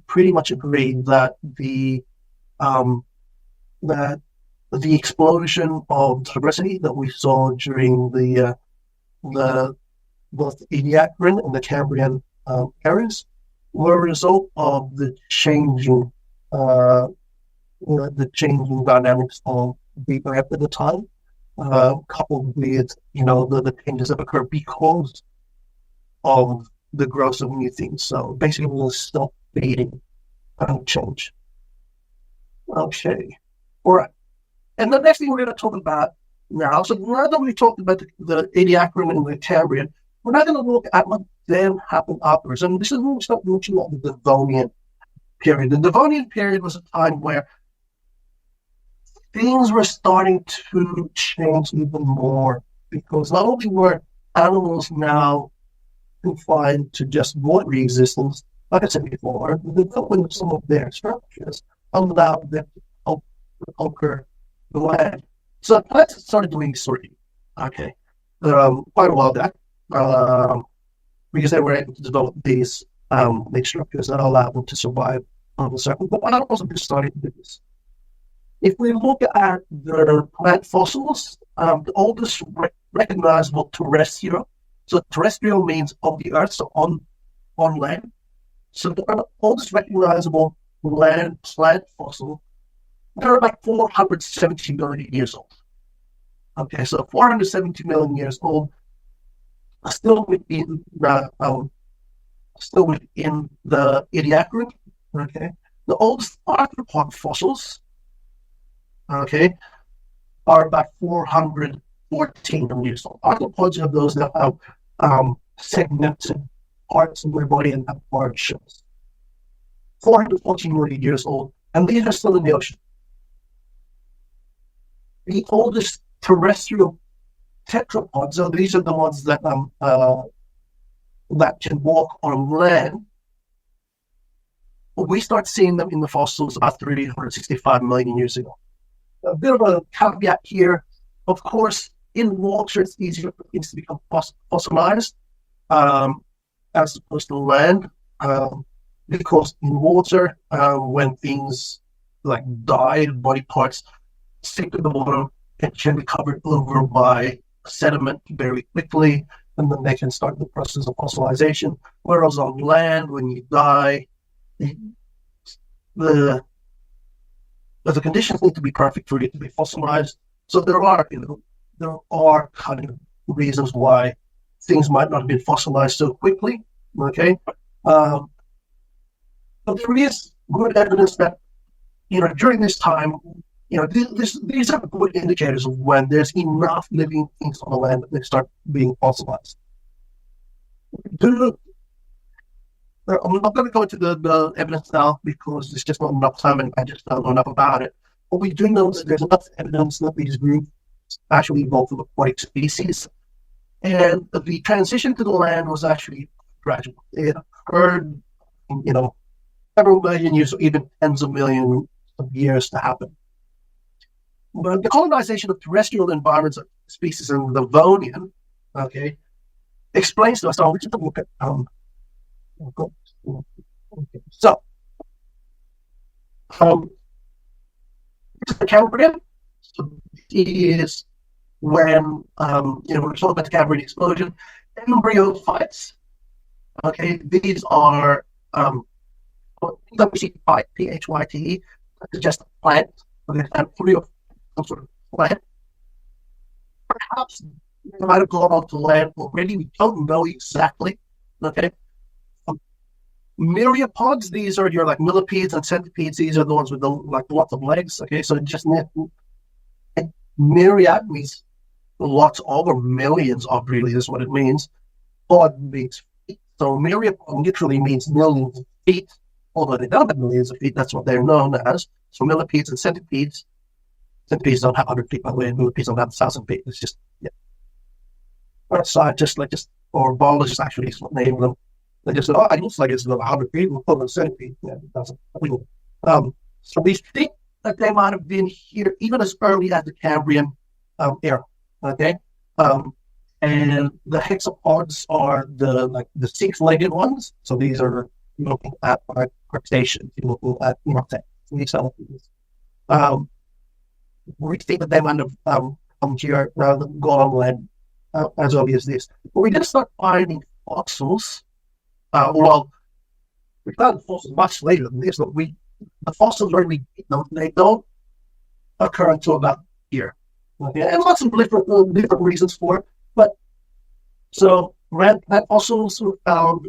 pretty much agree that the explosion of diversity that we saw during both the Ediacaran and the Cambrian eras were a result of the changing dynamics of the Earth at the time, coupled with the changes that occur because of the growth of new things. So basically, we'll stop fading and change. Okay, all right. And the next thing we're going to talk about now, so now that we talked about the Ediacaran and the Cambrian, we're not going to look at what then happened afterwards. And this is when we start looking at the Devonian period. The Devonian period was a time where things were starting to change even more, because not only were animals now confined to just watery existence, like I said before, the development of some of their structures allowed them to conquer the land. So plants started doing sorting, quite a while back, because they were able to develop these structures that allow them to survive on the surface. But animals have just started to do this. If we look at their plant fossils, the oldest recognizable terrestrial, so terrestrial means of the earth, so on land. So the oldest recognizable land plant fossil, they're about 470 million years old. Okay, so 470 million years old, still within the Ediacaran. Okay, the oldest arthropod fossils, are about 414 million years old. Arthropods are those that have segmented parts of their body and have hard shells. 414 million years old, and these are still in the ocean. The oldest terrestrial tetrapods, so these are the ones that can walk on land. We start seeing them in the fossils about 365 million years ago. A bit of a caveat here. Of course, in water, it's easier for things to become fossilized as opposed to land. Because in water, when things like die, body parts sink to the bottom, it can be covered over by sediment very quickly, and then they can start the process of fossilization. Whereas on land, when you die, the conditions need to be perfect for it to be fossilized. So there are kind of reasons why things might not have been fossilized so quickly. Okay, but there is good evidence that during this time these are good indicators of when there's enough living things on the land that they start being fossilized. I'm not going to go into the evidence now because there's just not enough time and I just don't know enough about it. But we do know that there's enough evidence that these groups actually evolved from aquatic species. And the transition to the land was actually gradual. It occurred, several million years or even tens of millions of years to happen. But the colonization of terrestrial environments of species in the Devonian, okay, explains to us. So we just look at so the Cambrian. So it is when we're talking about the Cambrian explosion, embryophytes. Okay, these are WC PHYTE, just a plant, okay, and some sort of plant. Perhaps they might have gone onto land already. We don't know exactly. Okay. Myriapods, these are your like millipedes and centipedes. These are the ones with the lots of legs. Okay, so just myriad means lots of or millions of, really is what it means. Pod means feet. So myriapod literally means millions of feet. Although they don't have millions of feet, that's what they're known as. So millipedes and centipedes. Centipedes don't have 100 feet, by the way, and millipedes don't have 1,000 feet. It's just, yeah. Or scientists, or biologists actually name them. They just said, it looks like it's about 100 feet, we'll put it in centipede. Yeah, it doesn't. So we think that they might have been here even as early as the Cambrian era. Okay? And the hexapods are the 6-legged ones. So these are looking at crustaceans, looking at these elephants. We think that they might have come here rather than gone on land as obvious as this. But we did start finding fossils. We found fossils much later than this, but the fossils when we get them, they don't occur until about here. Okay, and lots of different reasons for it. But so red fossils were found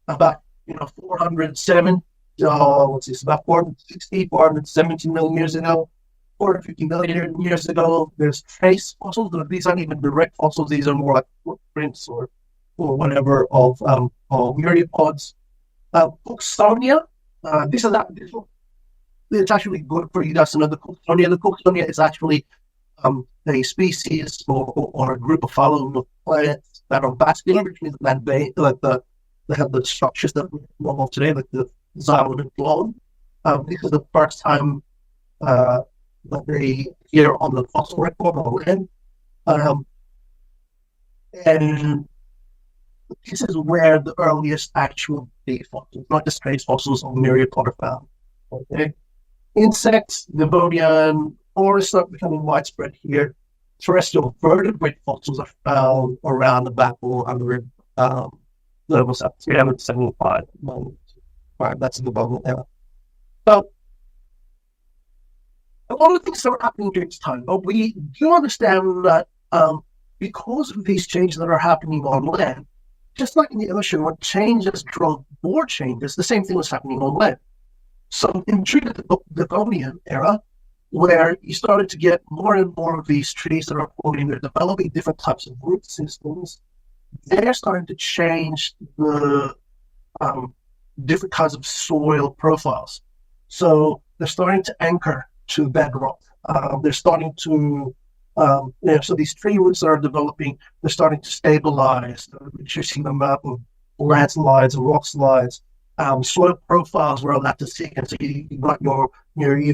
about 407. It's about 460, 470 million years ago, 450 million years ago. There's trace fossils. These aren't even direct fossils. These are more like footprints or whatever of myriapods. Cooksonia. It's actually good for you guys to know the Cooksonia. The Cooksonia is actually a species or a group of fallow plants that are vascular, which means that they have the structures that we know of today, like the xylem and phloem. This is the first time that they appear on the fossil record on land. And this is where the earliest actual big fossils, not just trace fossils or myriapod, are found. Okay. Insects, Devonian forests are becoming widespread here. Terrestrial vertebrate fossils are found around about 400 levels up 375. That's the Devonian era. So, a lot of things are happening during this time, but we do understand that because of these changes that are happening on land, just like in the ocean, when changes drove more changes, the same thing was happening on land. So during the Devonian era, where you started to get more and more of these trees that are forming, they're developing different types of root systems, they're starting to change the different kinds of soil profiles. So they're starting to anchor to bedrock. They're starting to so these tree roots that are developing, they're starting to stabilize, reducing the amount of landslides and rock slides. Soil profiles were allowed to sink, and so you got your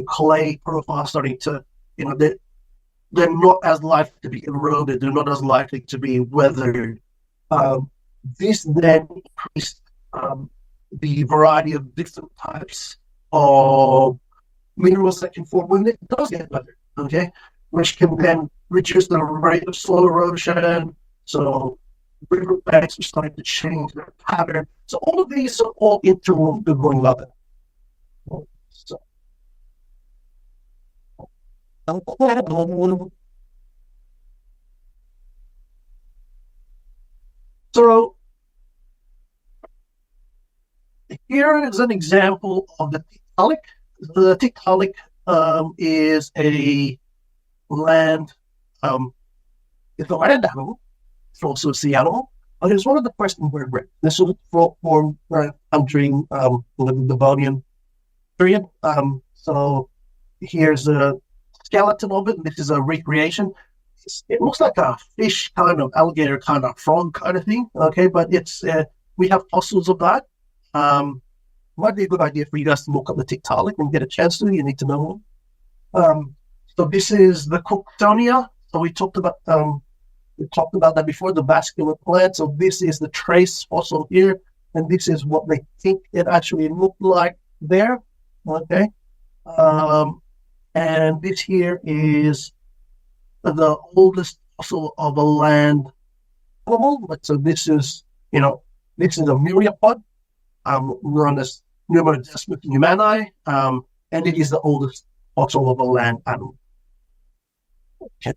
clay profile starting to, they're not as likely to be eroded, they're not as likely to be weathered. This then increased the variety of different types of minerals that can form when it does get weathered, okay? Which can then reduce the rate of soil erosion. So river banks are starting to change their pattern. So all of these are all interlinked with one another. So here is an example of the tectonic is a land, it's a land animal. It's also a sea animal. It's one of the first invertebrates. This was formed during the Devonian period. So here's a skeleton of it. This is a recreation. It looks like a fish kind of alligator kind of frog kind of thing. Okay, but it's we have fossils of that. Might be a good idea for you guys to look up the Tiktaalik when you get a chance to. You need to know. So this is the Cooktonia. So we talked about that before, the vascular plant. So this is the trace fossil here, and this is what they think it actually looked like there. Okay, and this here is the oldest fossil of a land animal. So this is a myriapod, known as Pneumodesmus humani, and it is the oldest fossil of a land animal. Okay.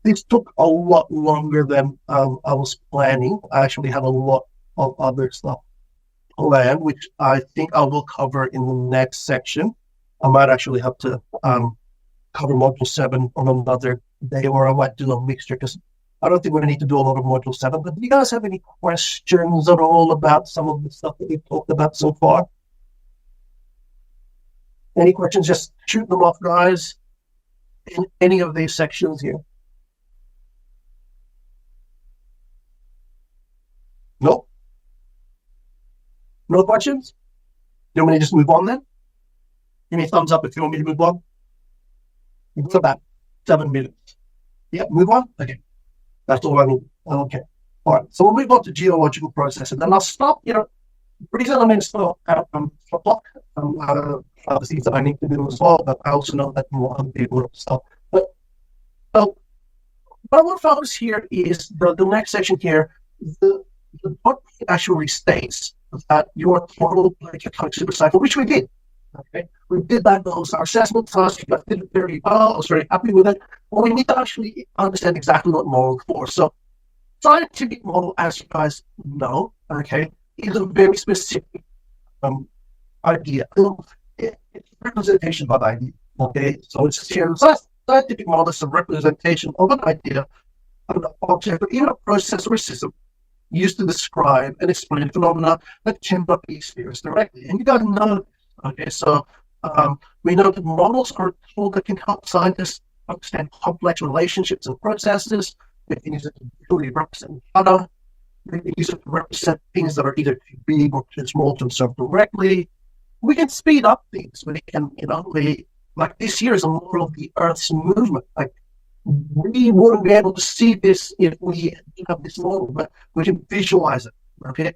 This took a lot longer than I was planning. I actually have a lot of other stuff planned, which I think I will cover in the next section. I might actually have to cover Module 7 on another day, or I might do a mixture, because I don't think we're going to need to do a lot of Module 7. But do you guys have any questions at all about some of the stuff that we've talked about so far? Any questions? Just shoot them off, guys, in any of these sections here. Nope. No questions? You want me to just move on then? Give me a thumbs up if you want me to move on. It's about 7 minutes. Yeah, move on? Okay. That's all I need. Okay. All right. So we'll move on to geological processes. And I'll stop, pretty soon I'm going to stop the things that I need to do as well, but I also know that more other people will stuff. But what I want to focus here is the next section here. The book actually states that your total tectonic supercycle, which we did. Okay, we did that. Those our assessment task. I did it very well. I was very happy with it. But we need to actually understand exactly what model for. So, scientific model, as you guys know, okay, is a very specific idea. It's a representation of an idea. Okay, so it's here. Scientific model is a representation of an idea, of an object, or even a process or a system used to describe and explain phenomena that cannot be experienced directly. And you got to know, okay, so we know that models are a tool that can help scientists understand complex relationships and processes. They can use it to visually represent data. They can use it to represent things that are either too big or too small to observe directly. We can speed up things. We can, like this year is a model of the Earth's movement. Like, we wouldn't be able to see this if we didn't have this model, but we can visualize it. Okay,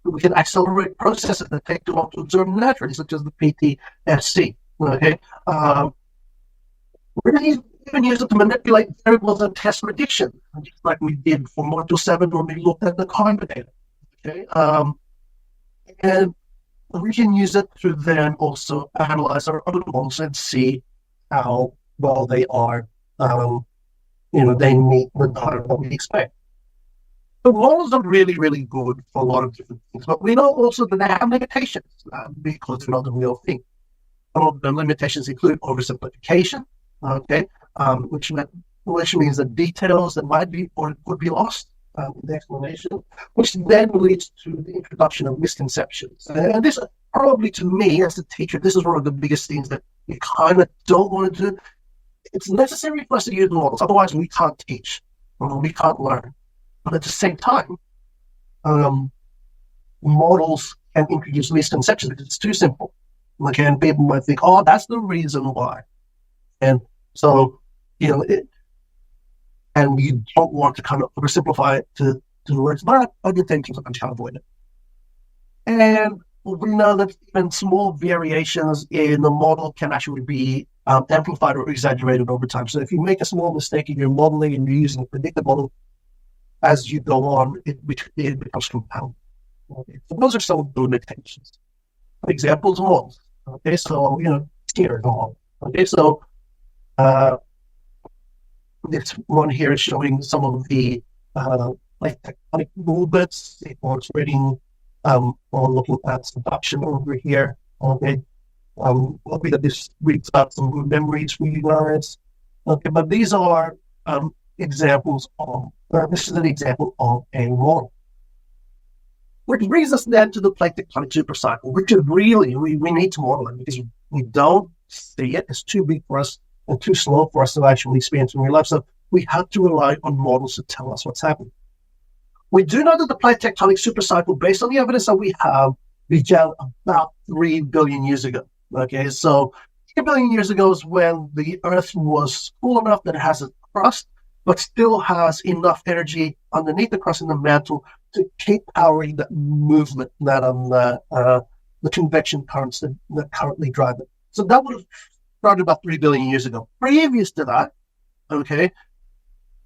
we can accelerate processes that take too long to observe naturally, such as the PTSC. Okay, we're going to even use it to manipulate variables and test prediction, just like we did for Module 7 when we looked at the climate data. Okay, and we can use it to then also analyze our other models and see how well they are. They meet the data that we expect. The models are really, really good for a lot of different things, but we know also that they have limitations because they're not the real thing. Some of the limitations include oversimplification, okay, which means that details that might be or could be lost in the explanation, which then leads to the introduction of misconceptions. And this, probably to me as a teacher, this is one of the biggest things that you kind of don't want to do. It's necessary for us to use models, otherwise we can't teach, we can't learn. But at the same time, models can introduce misconceptions because it's too simple. Okay, and people might think, oh, that's the reason why. And so, and we don't want to kind of oversimplify it to the words, but I do think sometimes you can't avoid it. And we know that even small variations in the model can actually be amplified or exaggerated over time. So if you make a small mistake in your modeling and you're using a predictive model, as you go on, it becomes compound. Okay. So those are some of the limitations. Examples of models. Okay, so here model. Okay, so this one here is showing some of the like tectonic movements. It's reading Or looking at subduction over here. Okay. Hoping that this brings out some memories for you guys. Okay, but these are examples of, this is an example of a model. Which brings us then to the plate tectonic supercycle, which is really, we need to model it because we don't see it. It's too big for us and too slow for us to actually experience in real life. So we have to rely on models to tell us what's happening. We do know that the plate tectonic supercycle, based on the evidence that we have, began about 3 billion years ago. Okay, so 3 billion years ago is when the Earth was cool enough that it has a crust, but still has enough energy underneath the crust in the mantle to keep powering the movement that the convection currents that currently drive it. So that would have started about 3 billion years ago. Previous to that, okay,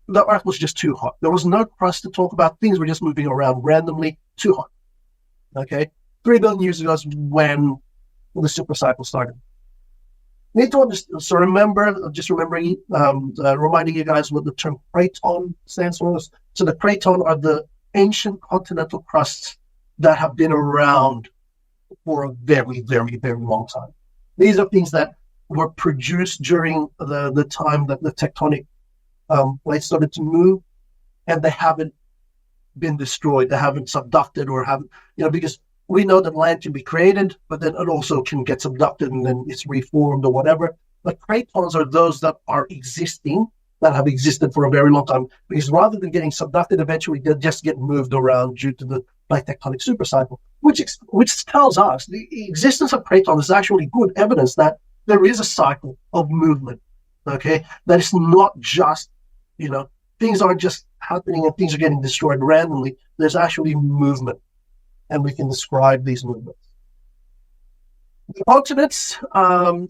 the Earth was just too hot. There was no crust to talk about. Things were just moving around randomly, too hot. Okay, 3 billion years ago is when the supercycle started. Need to understand, so reminding you guys what the term craton stands for. So the craton are the ancient continental crusts that have been around for a very, very, very long time. These are things that were produced during the time that the tectonic plates started to move, and they haven't been destroyed. They haven't subducted or haven't, because we know that land can be created, but then it also can get subducted and then it's reformed or whatever. But cratons are those that are existing, that have existed for a very long time, because rather than getting subducted, eventually they'll just get moved around due to the plate tectonic supercycle, which tells us the existence of cratons is actually good evidence that there is a cycle of movement, okay? That it's not just, things aren't just happening and things are getting destroyed randomly. There's actually movement, and we can describe these movements. The continents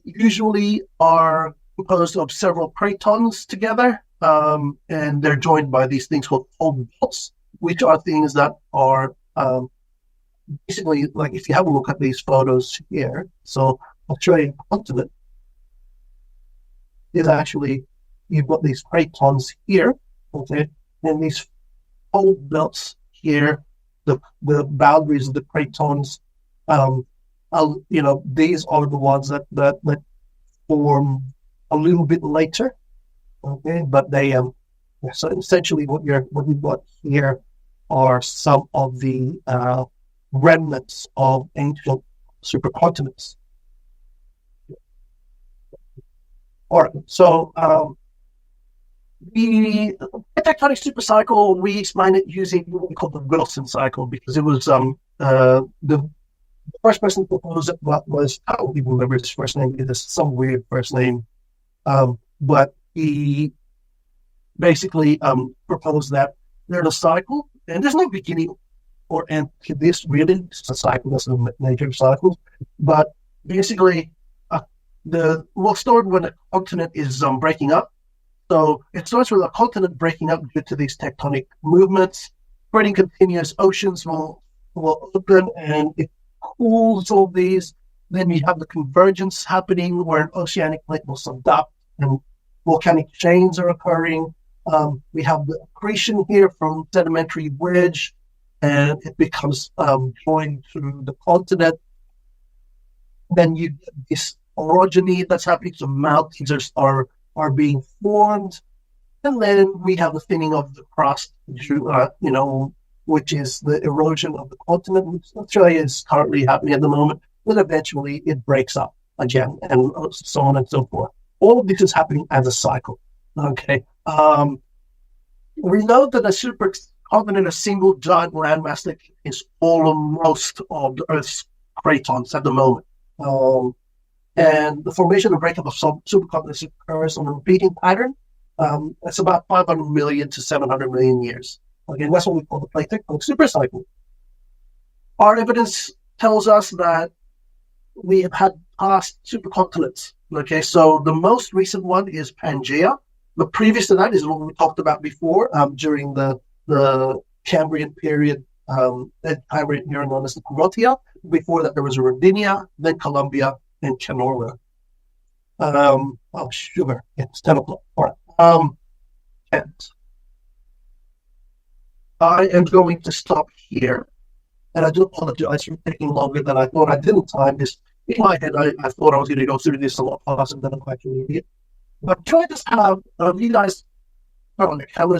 usually are composed of several cratons together, and they're joined by these things called fold belts, which are things that are basically, like, if you have a look at these photos here, so I'll show you a continent. Is actually, you've got these cratons here, okay, and these fold belts here, the boundaries of the cratons, these are the ones that form a little bit later, okay, but they so essentially what we've got here are some of the remnants of ancient supercontinents. All right, so the tectonic supercycle, we explain it using what we call the Wilson cycle, because it was the first person to propose it was, I don't even remember his first name, it is some weird first name, but he basically proposed that there's a cycle, and there's no beginning or end to this really. It's a cycle, there's no major cycles, but basically we'll start when a continent is breaking up. So it starts with a continent breaking up due to these tectonic movements, creating continuous oceans will open, and it cools all these. Then you have the convergence happening where an oceanic plate will subduct and volcanic chains are occurring. We have the accretion here from sedimentary wedge, and it becomes joined to the continent. Then you get this orogeny that's happening, so mountains are being formed, and then we have the thinning of the crust, which is the erosion of the continent, which Australia is currently happening at the moment. Then eventually it breaks up again, and so on and so forth. All of this is happening as a cycle. Okay, we know that a supercontinent, a single giant landmass, that is almost of the Earth's cratons at the moment. And the formation and breakup of supercontinents occurs on a repeating pattern. It's about 500 million to 700 million years. Again, that's what we call the plate tectonic supercycle. Our evidence tells us that we have had past supercontinents. Okay, so the most recent one is Pangaea. The previous to that is what we talked about before during the Cambrian period, that Cambrian era known as the Protea. Before that, there was Rodinia, then Columbia, and Canora. Sugar. It's 10 o'clock. All right. And I am going to stop here. And I do apologize for taking longer than I thought. I didn't time this. In my head, I thought I was going to go through this a lot faster than I'm actually idiot. But can I just have you guys put on your cameras